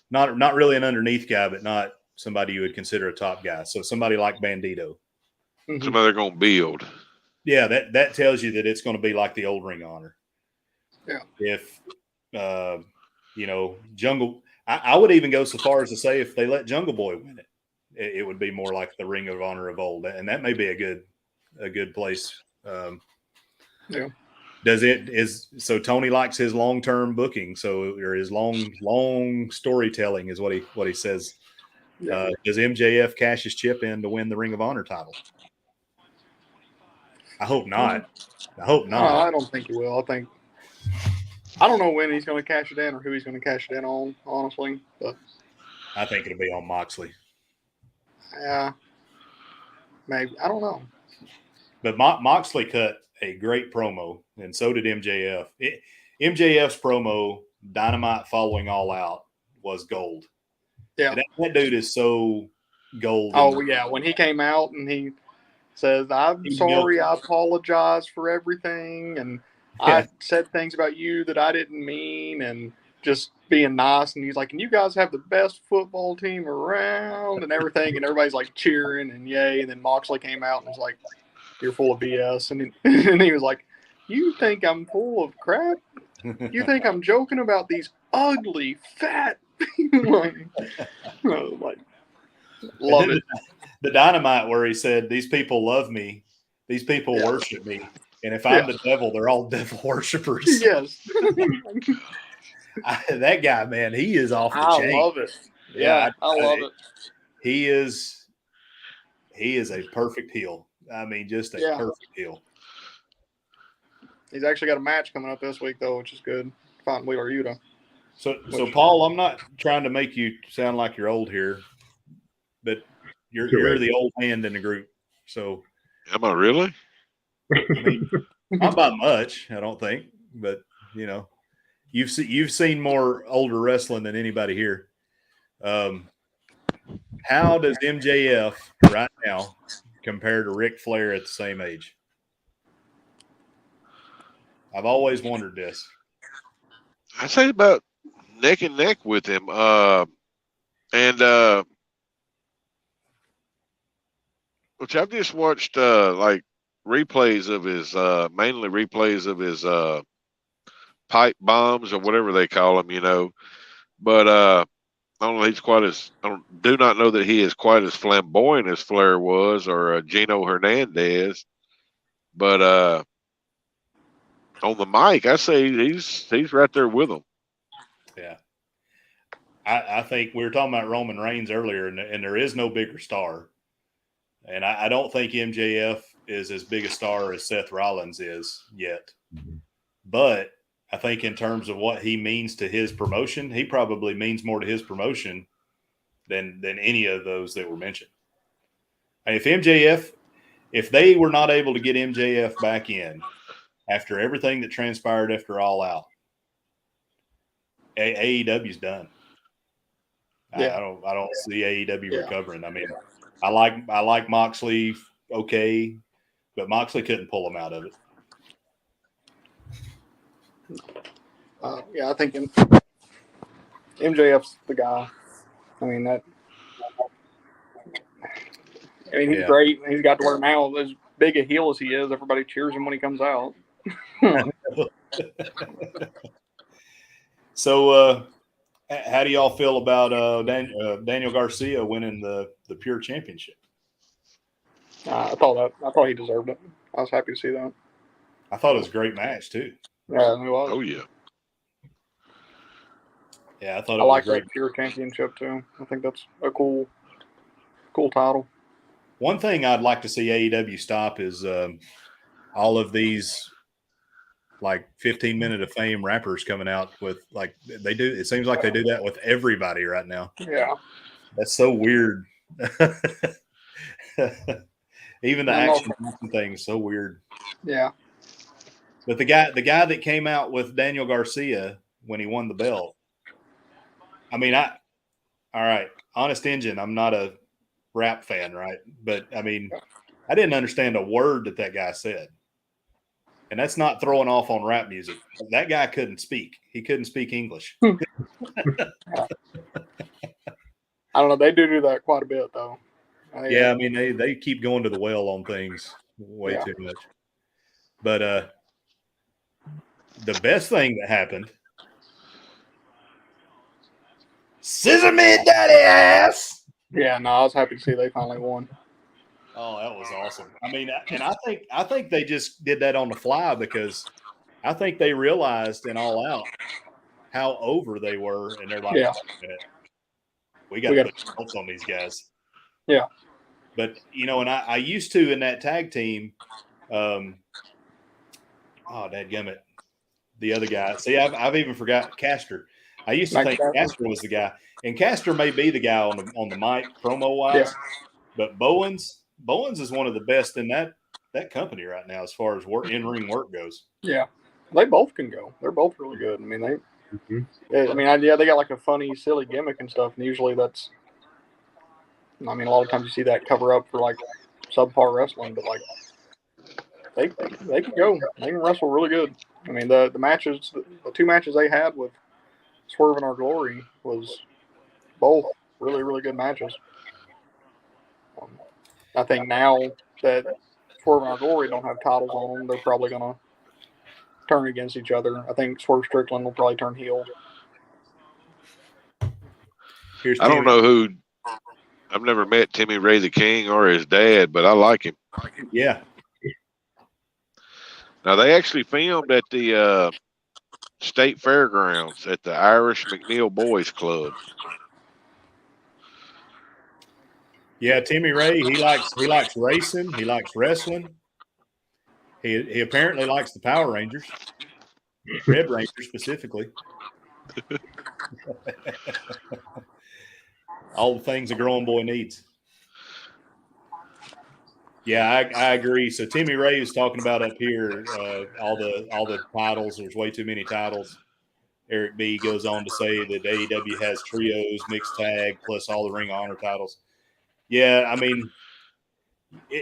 not really an underneath guy, but not somebody you would consider a top guy. So somebody like Bandito. Somebody they're going to build. Yeah, that tells you that it's going to be like the old Ring of Honor. Yeah. If, Jungle, I would even go so far as to say if they let Jungle Boy win it, it would be more like the Ring of Honor of old. And that may be a good place. Yeah. So Tony likes his long-term booking. Or his long storytelling is what he says. Yeah. Does MJF cash his chip in to win the Ring of Honor title? I hope not. I don't think he will. I don't know when he's going to cash it in or who he's going to cash it in on, honestly. But I think it'll be on Moxley. Yeah, maybe. I don't know. But Moxley cut a great promo, and so did MJF. MJF's promo, Dynamite following All Out, was gold. Yeah. That dude is so gold. Oh, yeah. When he came out and he says, I'm sorry, I apologize for everything, and I said things about you that I didn't mean, and just being nice. And he's like, and you guys have the best football team around and everything. And everybody's like cheering and yay. And then Moxley came out and was like, you're full of BS. And he was like, you think I'm full of crap? You think I'm joking about these ugly, fat people? Love it. the Dynamite where he said, "These people love me. These people worship me. And if I'm the devil, they're all devil worshipers." Yes. That guy, man, he is off the chain. I love it. Yeah, I love it. He is a perfect heel. I mean, just a perfect heel. He's actually got a match coming up this week, though, which is good. Fighting Wheeler Yuta. So Paul, I'm not trying to make you sound like you're old here, but you're the old hand in the group. So am I really? I mean, not by much, I don't think, but you know, you've seen more older wrestling than anybody here. How does MJF right now compare to Ric Flair at the same age? I've always wondered this. I'd say about neck and neck with him. Which I've just watched like replays of his mainly replays of his pipe bombs or whatever they call them, you know. But I don't know, I do not know that he is quite as flamboyant as Flair was or Gino Hernandez. But on the mic, I say he's right there with them. Yeah. I think we were talking about Roman Reigns earlier, and there is no bigger star. And I don't think MJF is as big a star as Seth Rollins is yet. But I think in terms of what he means to his promotion, he probably means more to his promotion than any of those that were mentioned. And if they were not able to get MJF back in after everything that transpired after All Out, AEW's done. Yeah. I don't see AEW recovering. I mean, I like Moxley, okay, but Moxley couldn't pull him out of it. I think MJF's the guy. I mean he's great. He's got to where now, as big a heel as he is, everybody cheers him when he comes out. So, how do y'all feel about Daniel Garcia winning the Pure Championship? I thought he deserved it. I was happy to see that. I thought it was a great match too. Yeah, it was. Oh yeah. Yeah, I thought I like that Pure Championship too. I think that's a cool title. One thing I'd like to see AEW stop is all of these like 15-minute of fame rappers coming out with like they do. It seems like they do that with everybody right now. Yeah, that's so weird. Even the action thing is so weird. Yeah. But the guy that came out with Daniel Garcia when he won the belt. I mean, all right, Honest Engine, I'm not a rap fan, right? But I mean, I didn't understand a word that guy said. And that's not throwing off on rap music. That guy couldn't speak. He couldn't speak English. I don't know. They do that quite a bit, though. Yeah, I mean, they keep going to the well on things way too much. But the best thing that happened, Scissor Me Daddy Ass. Yeah, no, I was happy to see they finally won. Oh, that was awesome. I mean, and I think they just did that on the fly because I think they realized in All Out how over they were, and they're like, we got to put belts on these guys. Yeah. But, you know, and I used to in that tag team, dadgummit, the other guy. See, I've even forgot Castor. I used to think Castor was the guy. And Castor may be the guy on the mic promo-wise, but Bowens is one of the best in that company right now as far as in-ring work goes. Yeah. They both can go. They're both really good. I mean, they got like a funny, silly gimmick and stuff, and usually that's – I mean, a lot of times you see that cover up for like subpar wrestling, but like they can go. They can wrestle really good. I mean, the matches, the two matches they had with Swerve and Our Glory was both really, really good matches. I think now that Swerve and Our Glory don't have titles on them, they're probably going to turn against each other. I think Swerve Strickland will probably turn heel. I don't know who I've never met Timmy Ray the King or his dad, but I like him. Yeah. Now they actually filmed at the state fairgrounds at the Irish McNeil Boys Club. Yeah, Timmy Ray, he likes racing, he likes wrestling. He apparently likes the Power Rangers. Red Ranger specifically. All the things a growing boy needs. Yeah, I agree. So Timmy Ray was talking about up here all the titles. There's way too many titles. Eric B goes on to say that AEW has trios, mixed tag, plus all the Ring of Honor titles. Yeah, I mean,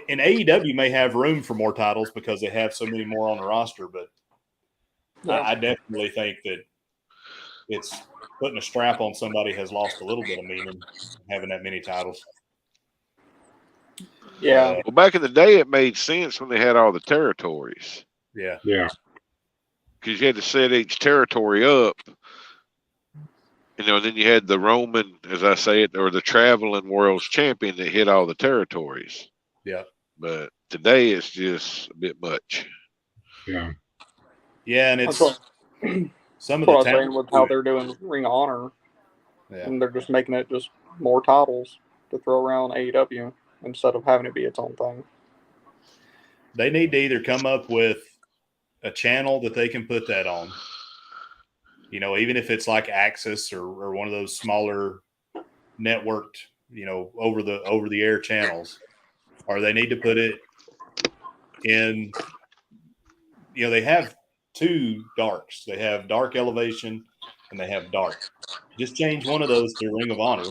and AEW may have room for more titles because they have so many more on the roster, but I definitely think that it's putting a strap on somebody has lost a little bit of meaning having that many titles. Yeah. Well, back in the day, it made sense when they had all the territories. Yeah. Yeah. Because you had to set each territory up. You know, then you had the Roman, as I say it, or the traveling world's champion that hit all the territories. Yeah. But today it's just a bit much. Yeah. Yeah, and it's some of what I the was saying with how they're doing Ring of Honor, and they're just making it just more titles to throw around AEW instead of having it be its own thing. They need to either come up with a channel that they can put that on. You know, even if it's like Axis or one of those smaller networked, you know, over the air channels, or they need to put it in. You know, they have two darks. They have Dark Elevation and they have Dark. Just change one of those to Ring of Honor.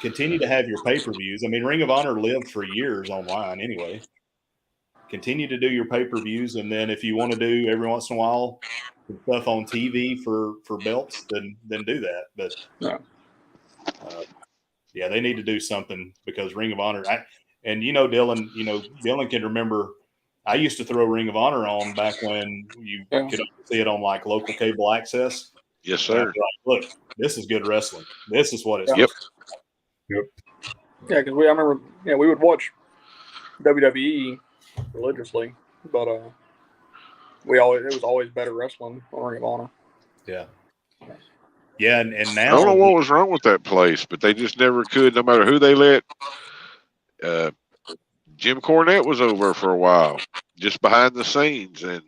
Continue to have your pay-per-views. I mean, Ring of Honor lived for years online anyway. Continue to do your pay-per-views, and then if you want to do every once in a while stuff on TV for belts, then do that. But yeah, they need to do something because Ring of Honor. And Dylan can remember. I used to throw Ring of Honor on back when you could see it on like local cable access. Yes, sir. Like, look, this is good wrestling. This is what it's. Yep. Yep. Yeah, because I remember, we would watch WWE religiously, but it was always better wrestling on Ring of Honor. Yeah. Yeah, and now I don't know what was wrong with that place, but they just never could, no matter who they let. Jim Cornette was over for a while, just behind the scenes, and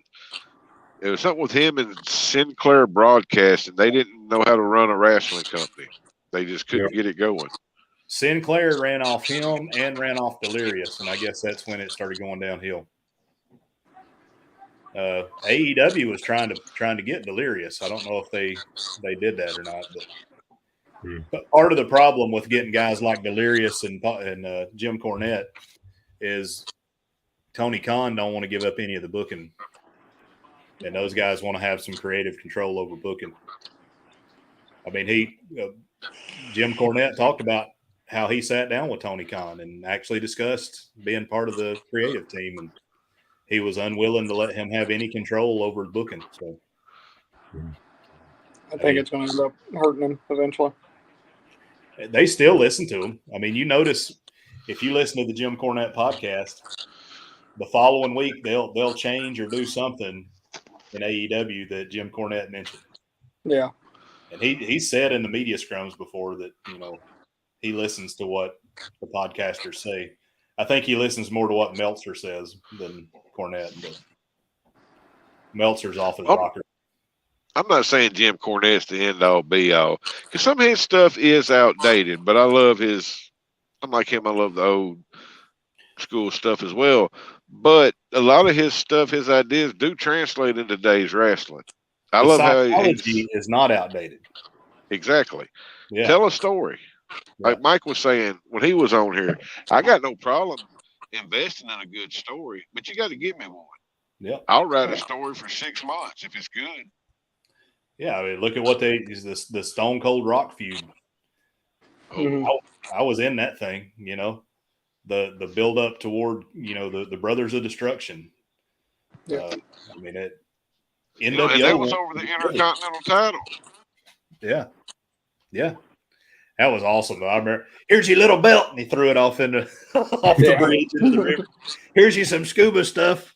it was something with him and Sinclair Broadcasting. They didn't know how to run a wrestling company. They just couldn't get it going. Sinclair ran off him and ran off Delirious, and I guess that's when it started going downhill. AEW was trying to get Delirious. I don't know if they did that or not, but part of the problem with getting guys like Delirious and Jim Cornette is Tony Khan don't want to give up any of the booking, and those guys want to have some creative control over booking. I mean, Jim Cornette talked about how he sat down with Tony Khan and actually discussed being part of the creative team, and he was unwilling to let him have any control over booking. So I think it's going to end up hurting him eventually. They still listen to him. I mean, you notice if you listen to the Jim Cornette podcast, the following week they'll change or do something in AEW that Jim Cornette mentioned. Yeah, and he said in the media scrums before that he listens to what the podcasters say. I think he listens more to what Meltzer says than Cornette, but Meltzer's off his rocker. I'm not saying Jim Cornette's the end all be all, because some of his stuff is outdated, but I love I'm like him. I love the old school stuff as well. But a lot of his stuff, his ideas do translate into today's wrestling. I love how psychology is not outdated. Exactly. Yeah. Tell a story. Yeah. Like Mike was saying when he was on here, I got no problem investing in a good story, but you got to give me one. Yeah. I'll write a story for 6 months if it's good. Yeah, I mean, look at what the Stone Cold Rock feud. I was in that thing, the build up toward, the Brothers of Destruction. Yeah. I mean, NWO and that was over the Intercontinental title. Yeah. Yeah. That was awesome. I remember, here's your little belt, and he threw it off the bridge into the river. Here's you some scuba stuff.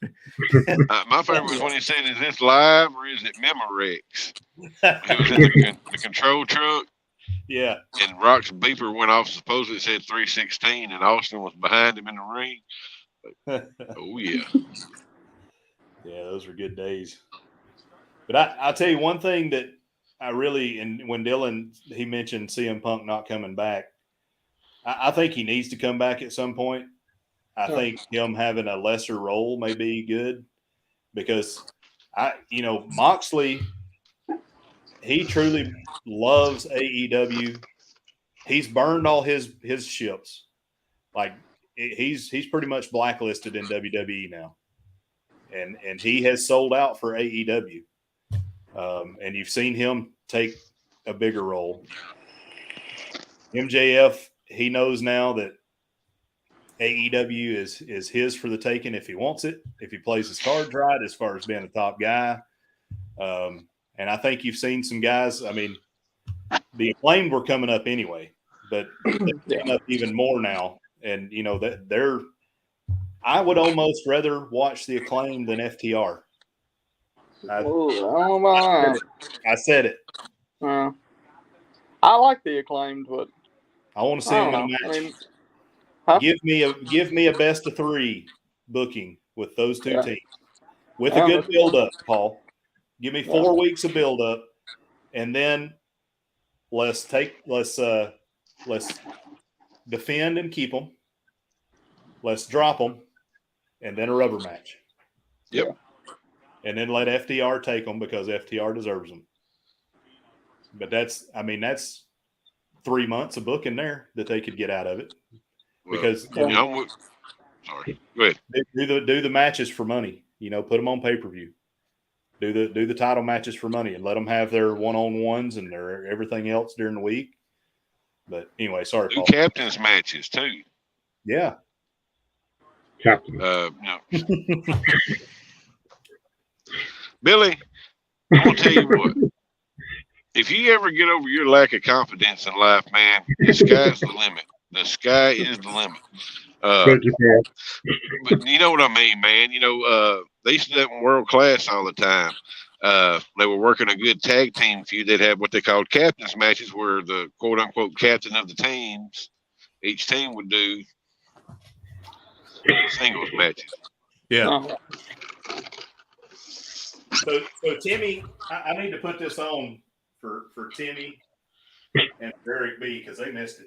My favorite was when he said, "Is this live or is it Memorex?" He was in the control truck. Yeah. And Rock's beeper went off. Supposedly it said 316, and Austin was behind him in the ring. Oh yeah. Yeah, those were good days. But I'll tell you one thing that I really, and when Dylan, he mentioned CM Punk not coming back, I think he needs to come back at some point. I think him having a lesser role may be good because Moxley, he truly loves AEW. He's burned all his ships. Like he's pretty much blacklisted in WWE now. And he has sold out for AEW. And you've seen him take a bigger role. MJF, he knows now that AEW is his for the taking if he wants it, if he plays his cards right as far as being a top guy. And I think you've seen some guys, I mean, the Acclaimed were coming up anyway, but they're coming up even more now. And, that I would almost rather watch the Acclaimed than FTR. I said it. I like the Acclaimed, but I want to see them in a match. I mean, Give me a best of 3 booking with those two teams with a good build up, Paul. Give me 4 weeks of build up, and then let's defend and keep them. Let's drop them, and then a rubber match. Yep. And then let FTR take them because FTR deserves them. But that's 3 months of booking there that they could get out of it. Because sorry, go ahead. Do the matches for money. Put them on pay-per-view. Do the title matches for money and let them have their one-on-ones and their everything else during the week. But anyway, sorry, Do Paul. captains matches too. Yeah. Captain. No. Billy, I'm gonna tell you what. If you ever get over your lack of confidence in life, man, the sky's the limit. The sky is the limit. Thank you, Paul. But you know what I mean, man. They used to do that in World Class all the time. They were working a good tag team feud. They'd have what they called captains matches, where the quote unquote captain of the teams, each team would do singles matches. Yeah. So Timmy, I need to put this on for Timmy and Eric B because they missed it.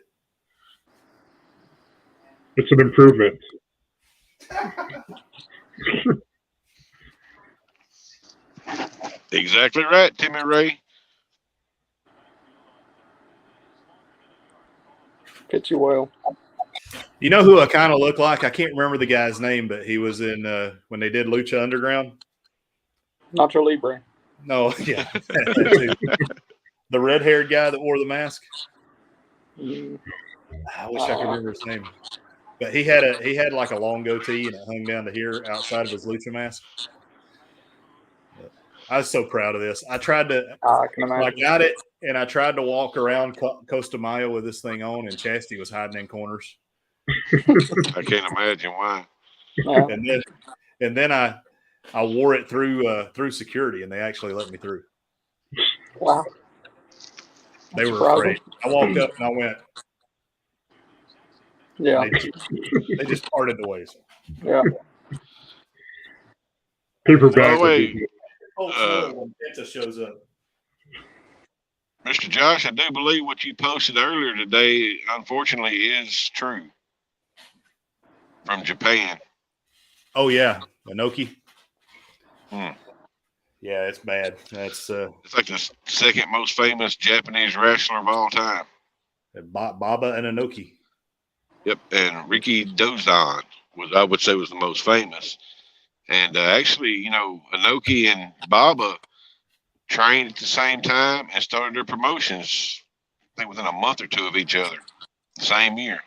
It's an improvement. Exactly right, Timmy Ray. Fit you well. You know who I kind of look like? I can't remember the guy's name, but he was in when they did Lucha Underground. Nacho Libre. No, yeah. The red-haired guy that wore the mask. I wish I could remember his name. But he had like a long goatee and it hung down to here outside of his lucha mask. I was so proud of this. I tried to, I got it, and I tried to walk around Costa Maya with this thing on, and Chastity was hiding in corners. I can't imagine why. Yeah. And then I wore it through security, and they actually let me through. Wow. They were afraid. I walked up and I went. Yeah. They just parted the ways. Yeah. Paper By bag. the way, when Penta shows up. Mr. Josh, I do believe what you posted earlier today, unfortunately, is true. From Japan. Oh yeah, Inoki. Hmm. Yeah, it's bad. That's It's like the second most famous Japanese wrestler of all time. Baba and Inoki. Yep, and Ricky Dozan I would say was the most famous. And actually, Inoki and Baba trained at the same time and started their promotions, I think, within a month or two of each other, the same year.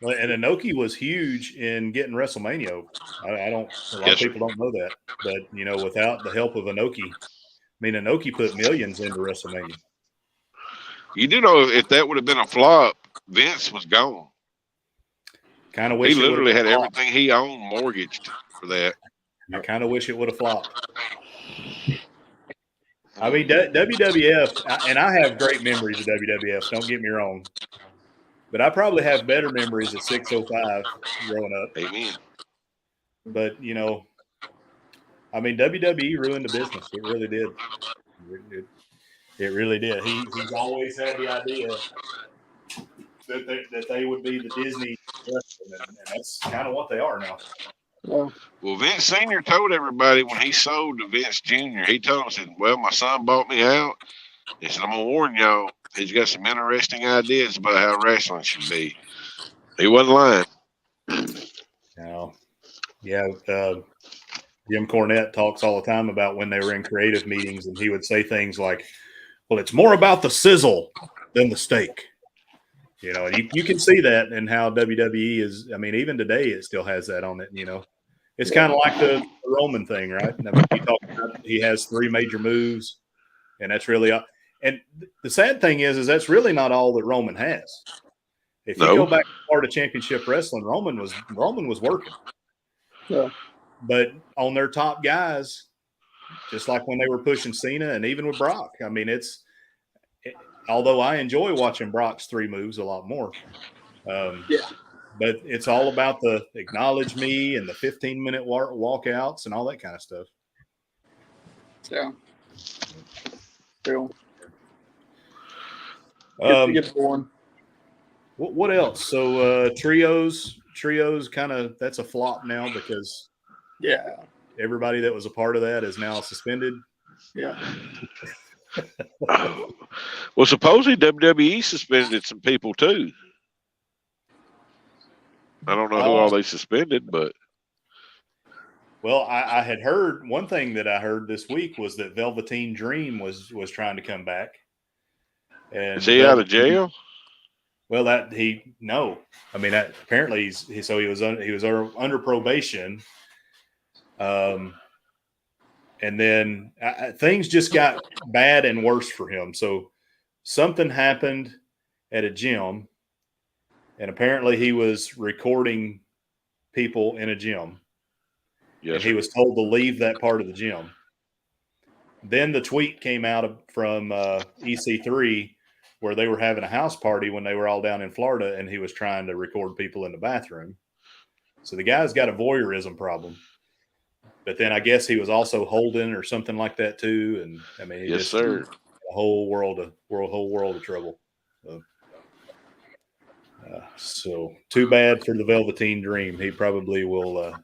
Well, and Inoki was huge in getting WrestleMania. A lot of people don't know that, but without the help of Inoki, Inoki put millions into WrestleMania. You do know if that would have been a flop, Vince was gone. Kind of wish He it literally had flopped. everything he owned mortgaged for that. I kind of wish it would have flopped. I mean, WWF, and I have great memories of WWF. Don't get me wrong, but I probably have better memories of 605 growing up. Amen. But you know, I mean, WWE ruined the business. It really did. It really did. He's always had the idea that they would be the Disney wrestling, and that's kind of what they are now. Well, Vince Sr. told everybody when he sold to Vince Jr., he told him, said, well, my son bought me out. He said, I'm going to warn y'all, he's got some interesting ideas about how wrestling should be. He wasn't lying. No. Yeah. Jim Cornette talks all the time about when they were in creative meetings, and he would say things like, well, it's more about the sizzle than the steak. You know, you can see that in how WWE is. I mean, even today, it still has that on it. You know, it's kind of like the Roman thing, right? I mean, you talk about he has 3 major moves, and that's really and the sad thing is that's really not all that Roman has. If you go back to part of Championship Wrestling, Roman was working. Yeah. But on their top guys, just like when they were pushing Cena and even with Brock, I mean, although I enjoy watching Brock's 3 moves a lot more. But it's all about the acknowledge me and the 15-minute walkouts and all that kind of stuff. Yeah. Cool. Get going. What else? So trios kind of, that's a flop now because everybody that was a part of that is now suspended. Yeah. Well, supposedly WWE suspended some people too. I don't know who all they suspended, but well, I had heard one thing that I heard this week was that Velveteen Dream was trying to come back. And is he out of jail? Well, I mean, apparently he was under probation. And then things just got bad and worse for him. So something happened at a gym, and apparently he was recording people in a gym. Yes, and he was told to leave that part of the gym. Then the tweet came out from EC3 where they were having a house party when they were all down in Florida, and he was trying to record people in the bathroom. So the guy's got a voyeurism problem. But then I guess he was also holding or something like that too. And I mean, yes, sir. A whole world of trouble. So too bad for the Velveteen Dream. He probably will.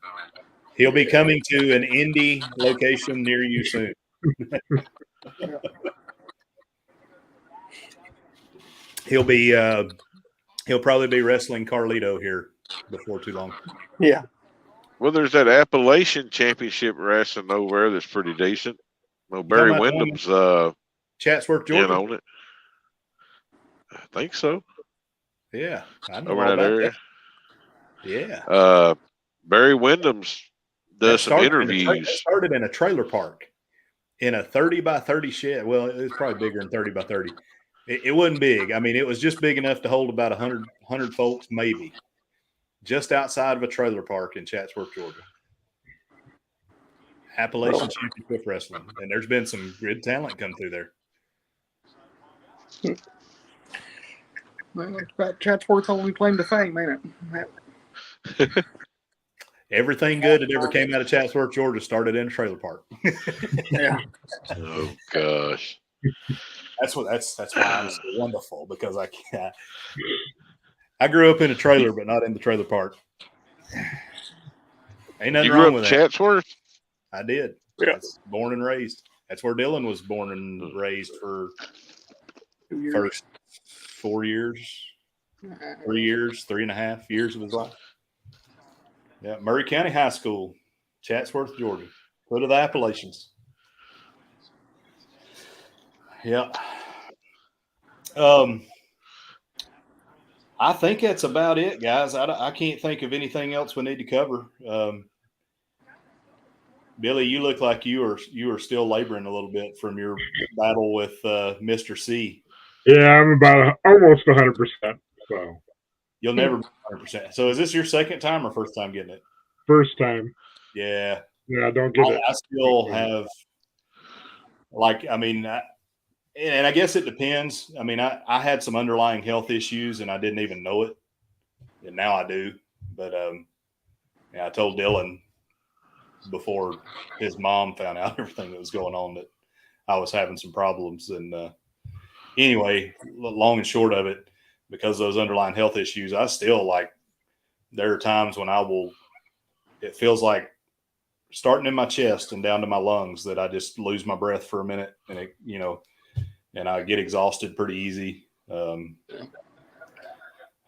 He'll be coming to an indie location near you soon. He'll probably be wrestling Carlito here before too long. Yeah. Well, there's that Appalachian Championship wrestling over there that's pretty decent. Well, Barry Windham's Chatsworth, Georgia. on it. I think so. Yeah, I know over all that about area. That. Yeah. Barry Windham's does some interviews. It started in a trailer park in a 30 by 30 shed. Well, it was probably bigger than 30 by 30. It wasn't big. I mean, it was just big enough to hold about 100 folks, maybe, just outside of a trailer park in Chatsworth, Georgia. Appalachian Championship Wrestling. And there's been some good talent come through there. Well, that's Chatsworth's only claim to fame, ain't it? Everything good that ever came out of Chatsworth, Georgia started in a trailer park. Yeah. Oh, gosh. That's why I'm so wonderful, because I grew up in a trailer, but not in the trailer park. Ain't nothing wrong with that. Chatsworth? I did. Yeah. Born and raised. That's where Dylan was born and raised for first 4 years, 3 years, 3.5 years of his life. Yeah, Murray County High School, Chatsworth, Georgia, foot of the Appalachians. Yeah. I think that's about it, guys. I can't think of anything else we need to cover. Billy, you look like you are still laboring a little bit from your battle with Mr. C. Yeah, I'm about almost 100%. So You'll never be 100%. So is this your second time or first time getting it? first time. Yeah. Yeah, I don't get it. I still have, and I guess it depends. I mean, I had some underlying health issues and I didn't even know it. And now I do. But I told Dylan before his mom found out everything that was going on that I was having some problems. And anyway, long and short of it, because of those underlying health issues, I still there are times when it feels like starting in my chest and down to my lungs that I just lose my breath for a minute and and I get exhausted pretty easy. I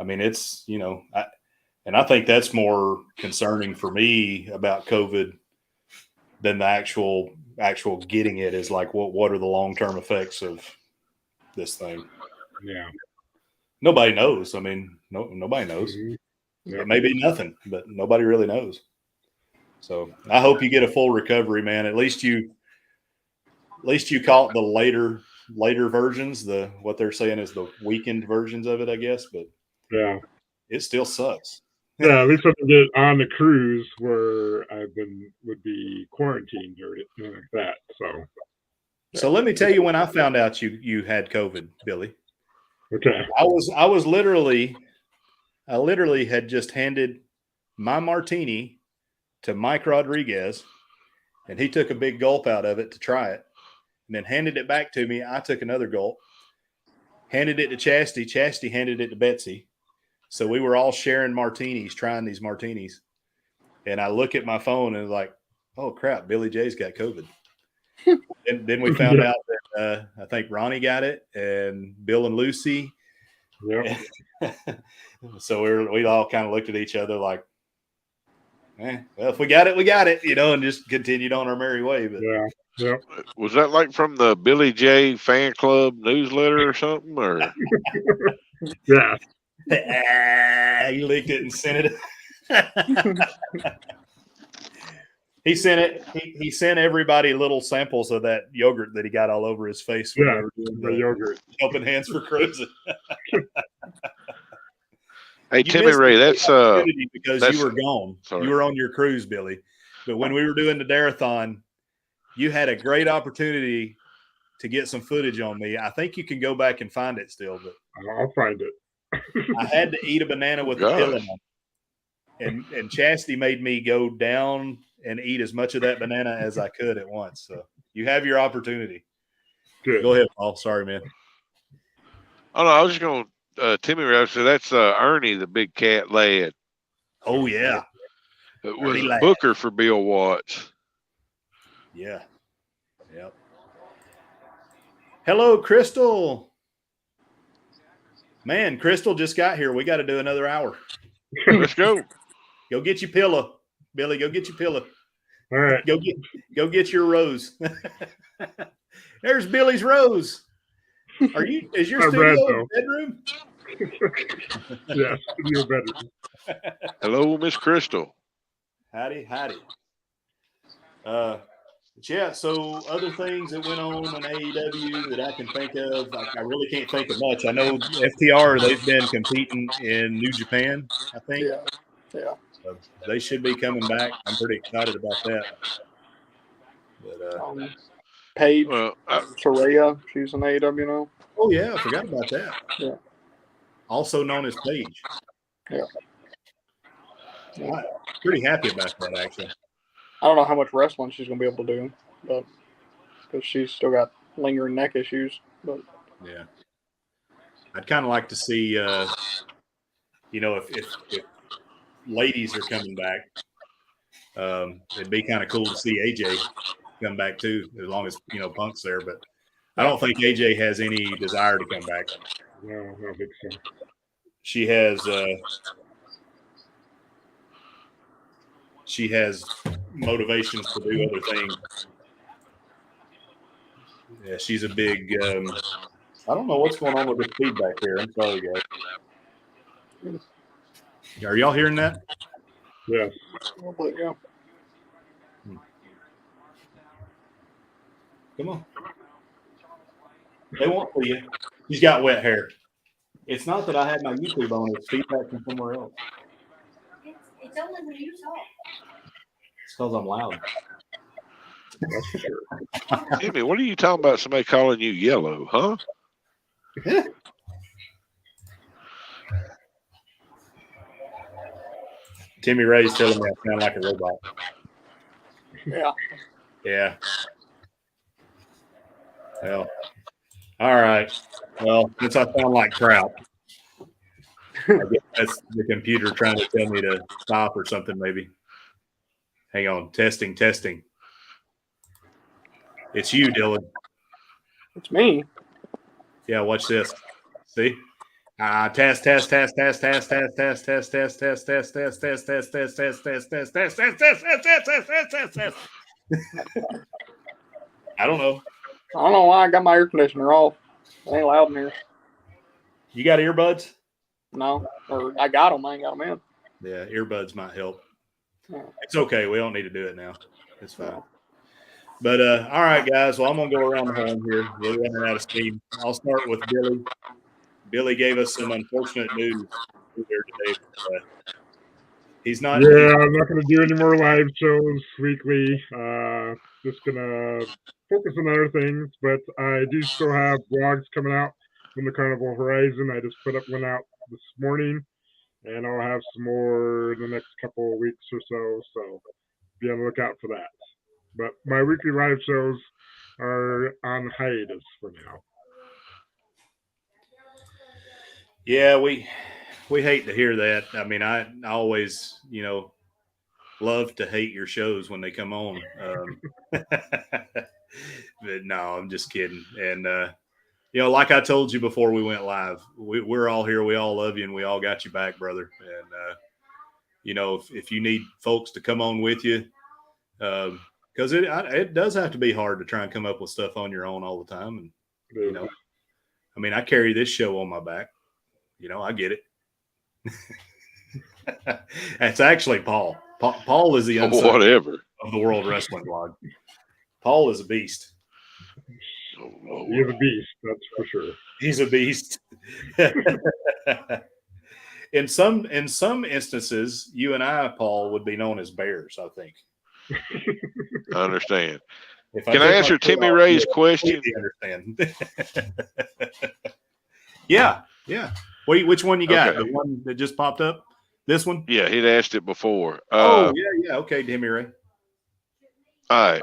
mean, it's, I think that's more concerning for me about COVID than the actual getting it is what are the long-term effects of this thing? Yeah. Nobody knows. I mean, nobody knows. Mm-hmm. Yep. It may be nothing, but nobody really knows. So I hope you get a full recovery, man. At least you caught the later versions, what they're saying is the weakened versions of it, I guess, but yeah, it still sucks. Yeah, at least I can get on the cruise where would be quarantined or anything like that. So let me tell you when I found out you had COVID, Billy. Okay. I literally had just handed my martini to Mike Rodriguez, and he took a big gulp out of it to try it, and then handed it back to me. I took another gulp, handed it to Chastity. Chastity handed it to Betsy. So we were all sharing martinis, trying these martinis. And I look at my phone and like, oh crap, Billy J's got COVID. And then we found out that I think Ronnie got it, and Bill and Lucy. Yep. So we all kind of looked at each other like, well, if we got it, we got it, and just continued on our merry way. But yeah. Yep. Was that like from the Billy J fan club newsletter or something? Or Yeah. He licked it and sent it. He sent it. He sent everybody little samples of that yogurt that he got all over his face when they were doing the yogurt. Helping Hands for Cruising. hey, Timmy Ray, that's because you were gone. Sorry. You were on your cruise, Billy. But when we were doing the Darathon, you had a great opportunity to get some footage on me. I think you can go back and find it still, but I'll find it. I had to eat a banana with a pill in it. And Chastity made me go down and eat as much of that banana as I could at once. So you have your opportunity. Good. Go ahead, Paul. Sorry, man. Oh no, I was just going to Timmy Ray. So that's Ernie, the big cat lad. Oh yeah, it was Booker for Bill Watts. Yeah. Yep. Hello, Crystal. Man, Crystal just got here. We got to do another hour. Let's go. Go get your pillow, Billy. Go get your pillow. All right. Go get your rose. There's Billy's rose. Is your studio bedroom? Yeah, studio bedroom. Hello, Miss Crystal. Howdy. Yeah, so other things that went on in AEW that I can think of, I really can't think of much. I know FTR, they've been competing in New Japan, I think. Yeah. So they should be coming back. I'm pretty excited about that. But, Paige, Saraya, she's in AEW now. Oh, yeah, I forgot about that. Yeah. Also known as Paige. Yeah. I'm pretty happy about that, actually. I don't know how much wrestling she's going to be able to do, but because she's still got lingering neck issues. But yeah, I'd kind of like to see, if ladies are coming back, it'd be kind of cool to see AJ come back too, as long as Punk's there. But I don't think AJ has any desire to come back. No, I don't think so. She has motivations to do other things. Yeah, she's a big. I don't know what's going on with this feedback here. I'm sorry, guys. Are y'all hearing that? Yes. Yeah. Come on. They won't see you. He's got wet hair. It's not that I had my YouTube on. It's feedback from somewhere else. It's only when you talk. It's because I'm loud. Jimmy, what are you talking about? Somebody calling you yellow, huh? Timmy Ray's telling me I sound like a robot. Yeah. Yeah. Well, all right. Well, since I sound like Trout, I guess that's the computer trying to tell me to stop or something, maybe. Hang on. Testing. It's you, Dylan. It's me. Yeah, watch this. See? Test. I don't know. I don't know why I got my air conditioner off. It ain't loud in here. You got earbuds? No. Or I got them. I ain't got them in. Yeah, earbuds might help. Yeah. It's okay. We don't need to do it now. It's fine. But all right, guys. Well, I'm gonna go around the horn here. We're running out of steam. I'll start with Billy. Billy gave us some unfortunate news here today. He's not. Yeah, I'm not going to do any more live shows weekly. Just going to focus on other things. But I do still have vlogs coming out from the Carnival Horizon. I just put up one out this morning, and I'll have some more in the next couple of weeks or so. So be on the lookout for that. But my weekly live shows are on hiatus for now. Yeah, we hate to hear that. I mean, I always, love to hate your shows when they come on. But no, I'm just kidding. And like I told you before we went live, we're all here. We all love you, and we all got you back, brother. And if you need folks to come on with you, because it does have to be hard to try and come up with stuff on your own all the time. And I mean, I carry this show on my back. I get it. That's actually Paul. Paul is the unsung Whatever of the World Wrestling Blog. Paul is a beast. He's a beast, that's for sure. He's a beast. In some instances, you and I, Paul, would be known as bears, I think. I understand. Can I answer Timmy Ray's question? Understand. Yeah. Wait, which one you got? Okay. The one that just popped up? This one? Yeah, he'd asked it before. Yeah. Okay, Timmy Ray. All right.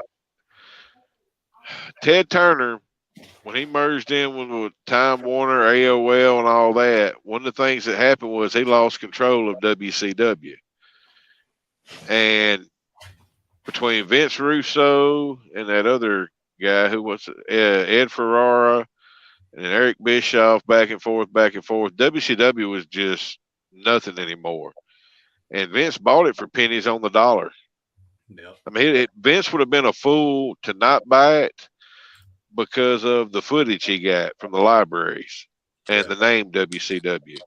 Ted Turner, when he merged in with Time Warner, AOL, and all that, one of the things that happened was he lost control of WCW. And between Vince Russo and that other guy who was Ed Ferrara and Eric Bischoff, back and forth, WCW was just nothing anymore. And Vince bought it for pennies on the dollar. Yeah. I mean, Vince would have been a fool to not buy it because of the footage he got from the libraries and the name WCW.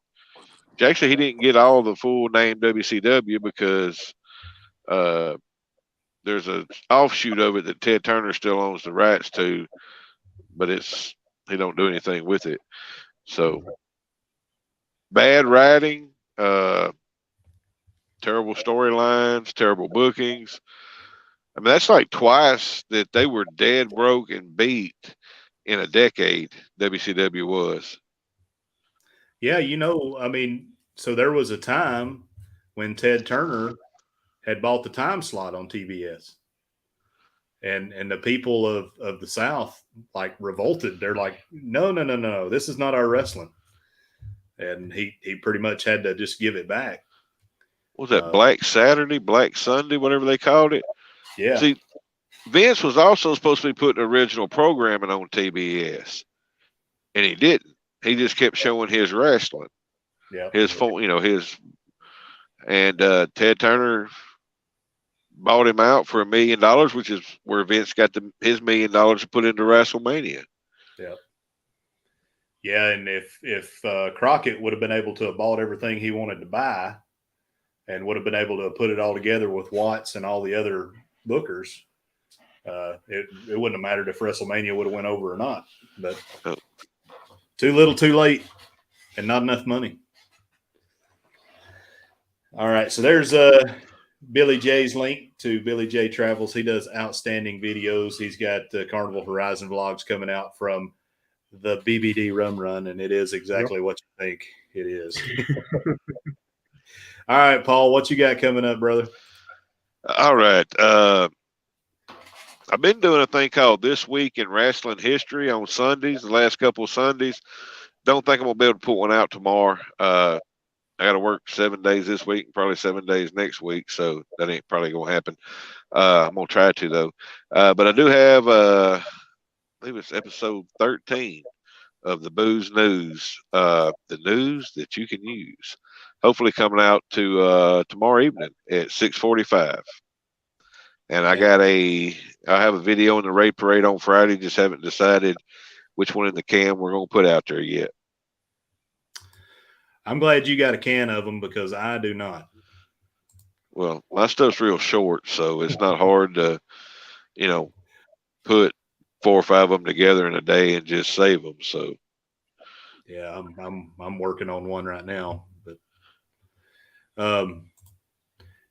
Actually, he didn't get all the full name WCW because there's an offshoot of it that Ted Turner still owns the rights to, but he don't do anything with it. So bad writing, terrible storylines, terrible bookings. I mean, that's like twice that they were dead broke and beat in a decade. WCW was. Yeah, I mean, so there was a time when Ted Turner had bought the time slot on TBS. And the people of the South like revolted. They're like, no, this is not our wrestling. And he pretty much had to just give it back. What was that Black Saturday, Black Sunday, whatever they called it? Yeah. See, Vince was also supposed to be putting original programming on TBS, and he didn't. He just kept showing his wrestling. Yeah. And Ted Turner bought him out for $1 million, which is where Vince got his $1 million to put into WrestleMania. Yeah. Yeah, and if Crockett would have been able to have bought everything he wanted to buy, and would have been able to put it all together with Watts and all the other bookers, it wouldn't have mattered if WrestleMania would have went over or not. But Too little, too late, and not enough money. All right, so there's Billy J's link to Billy J Travels. He does outstanding videos. He's got Carnival Horizon vlogs coming out from the BBD Rum Run, and it is exactly what you think it is. All right, Paul, what you got coming up, brother? All right. I've been doing a thing called This Week in Wrestling History on Sundays, the last couple of Sundays. Don't think I'm going to be able to put one out tomorrow. I got to work 7 days this week and probably 7 days next week, so that ain't probably going to happen. I'm going to try to, though. But I do have, I believe it's episode 13 of the Booze News, the news that you can use. Hopefully coming out to tomorrow evening at 6:45. And I have a video in the Raid Parade on Friday. Just haven't decided which one in the can we're going to put out there yet. I'm glad you got a can of them because I do not. Well, my stuff's real short, so it's not hard to, put 4 or 5 of them together in a day and just save them. So, yeah, I'm working on one right now, but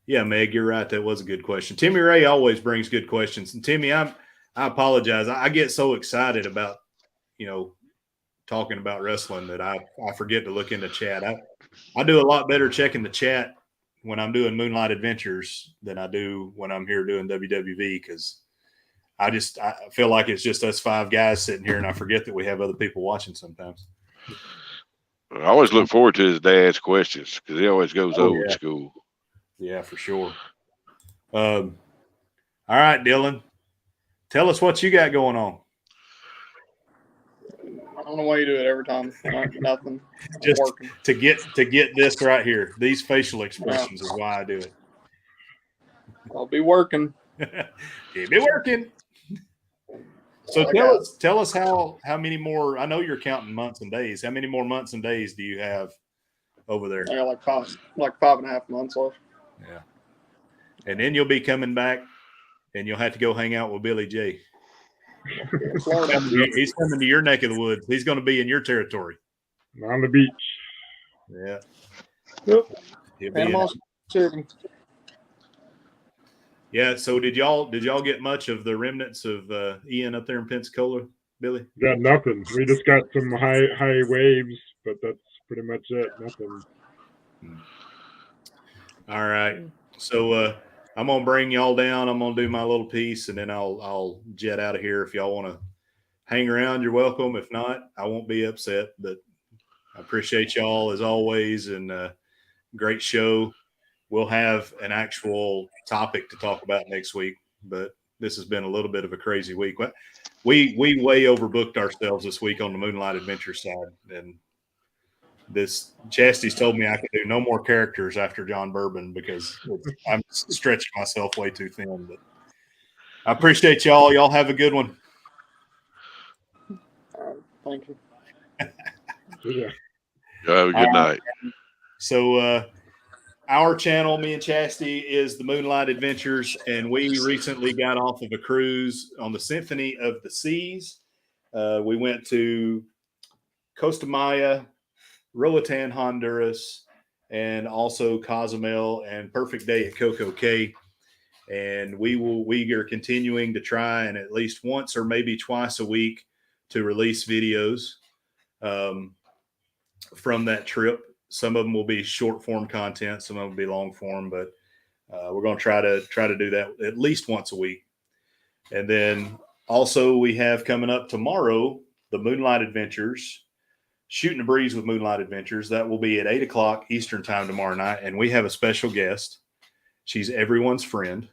yeah, Meg, you're right. That was a good question. Timmy Ray always brings good questions, and Timmy, I apologize. I get so excited about talking about wrestling that I forget to look in the chat. I do a lot better checking the chat when I'm doing Moonlight Adventures than I do when I'm here doing WWV because I feel like it's just us 5 guys sitting here and I forget that we have other people watching sometimes. I always look forward to his dad's questions because he always goes old school. Yeah, for sure. All right, Dylan, tell us what you got going on. I don't know why you do it every time. Nothing. Just working. to get this right here. These facial expressions is why I do it. I'll be working. Keep me working. So tell us how many more. I know you're counting months and days. How many more months and days do you have over there? I got like 5.5 months left. Yeah, and then you'll be coming back, and you'll have to go hang out with Billy J. He's coming to your neck of the woods. He's going to be in your territory. On the beach. Yeah. Yep. Panama City. Yeah. So did y'all get much of the remnants of Ian up there in Pensacola, Billy? Got nothing. We just got some high waves, but that's pretty much it. Nothing. All right. So I'm gonna bring y'all down. I'm gonna do my little piece, and then I'll jet out of here. If y'all want to hang around, you're welcome. If not, I won't be upset. But I appreciate y'all as always, and great show. We'll have an actual topic to talk about next week, but this has been a little bit of a crazy week. We way overbooked ourselves this week on the Moonlight Adventure side, and this Chastity's told me I could do no more characters after John Bourbon because I'm stretching myself way too thin. But I appreciate y'all. Y'all have a good one. Thank you. Yeah. Have a good night. So our channel, me and Chastity, is the Moonlight Adventures, and we recently got off of a cruise on the Symphony of the Seas. We went to Costa Maya, Roatan, Honduras, and also Cozumel and Perfect Day at Coco Cay. And we are continuing to try and at least once or maybe twice a week to release videos from that trip. Some of them will be short form content, some of them will be long form, but we're going to try to do that at least once a week. And then also we have coming up tomorrow, the Moonlight Adventures, Shooting the Breeze with Moonlight Adventures. That will be at 8:00 Eastern time tomorrow night. And we have a special guest. She's everyone's friend,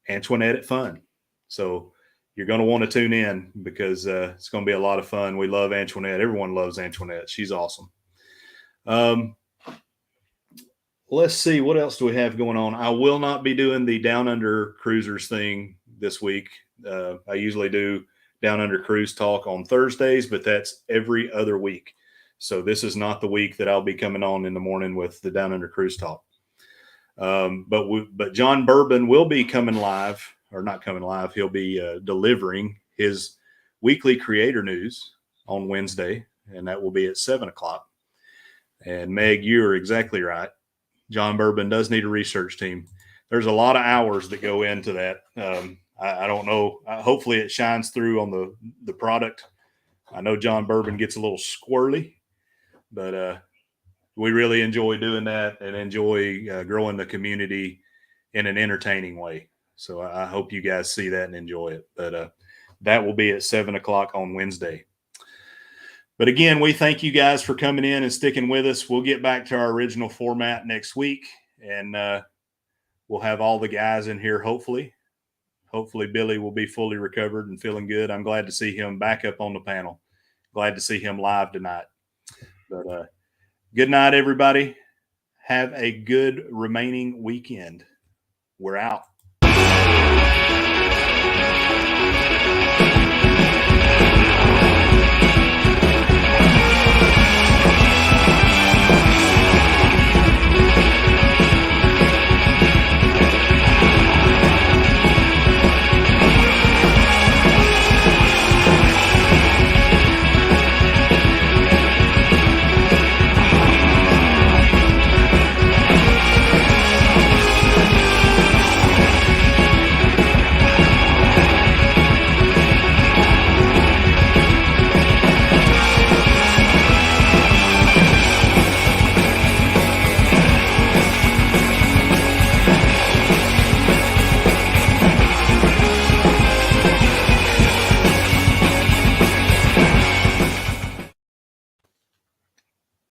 Antoinette at Fun. So you're going to want to tune in because it's going to be a lot of fun. We love Antoinette. Everyone loves Antoinette. She's awesome. Let's see. What else do we have going on? I will not be doing the Down Under Cruisers thing this week. I usually do Down Under Cruise Talk on Thursdays, but that's every other week. So this is not the week that I'll be coming on in the morning with the Down Under Cruise Talk. But John Bourbon will be coming live, or not coming live. He'll be delivering his weekly creator news on Wednesday and that will be at 7 o'clock. And Meg, you are exactly right. John Bourbon does need a research team. There's a lot of hours that go into that. I don't know. Hopefully it shines through on the product. I know John Bourbon gets a little squirrely, but we really enjoy doing that and enjoy growing the community in an entertaining way. So I hope you guys see that and enjoy it. But that will be at 7 o'clock on Wednesday. But again, we thank you guys for coming in and sticking with us. We'll get back to our original format next week, and we'll have all the guys in here, hopefully. Hopefully Billy will be fully recovered and feeling good. I'm glad to see him back up on the panel. Glad to see him live tonight. But good night, everybody. Have a good remaining weekend. We're out.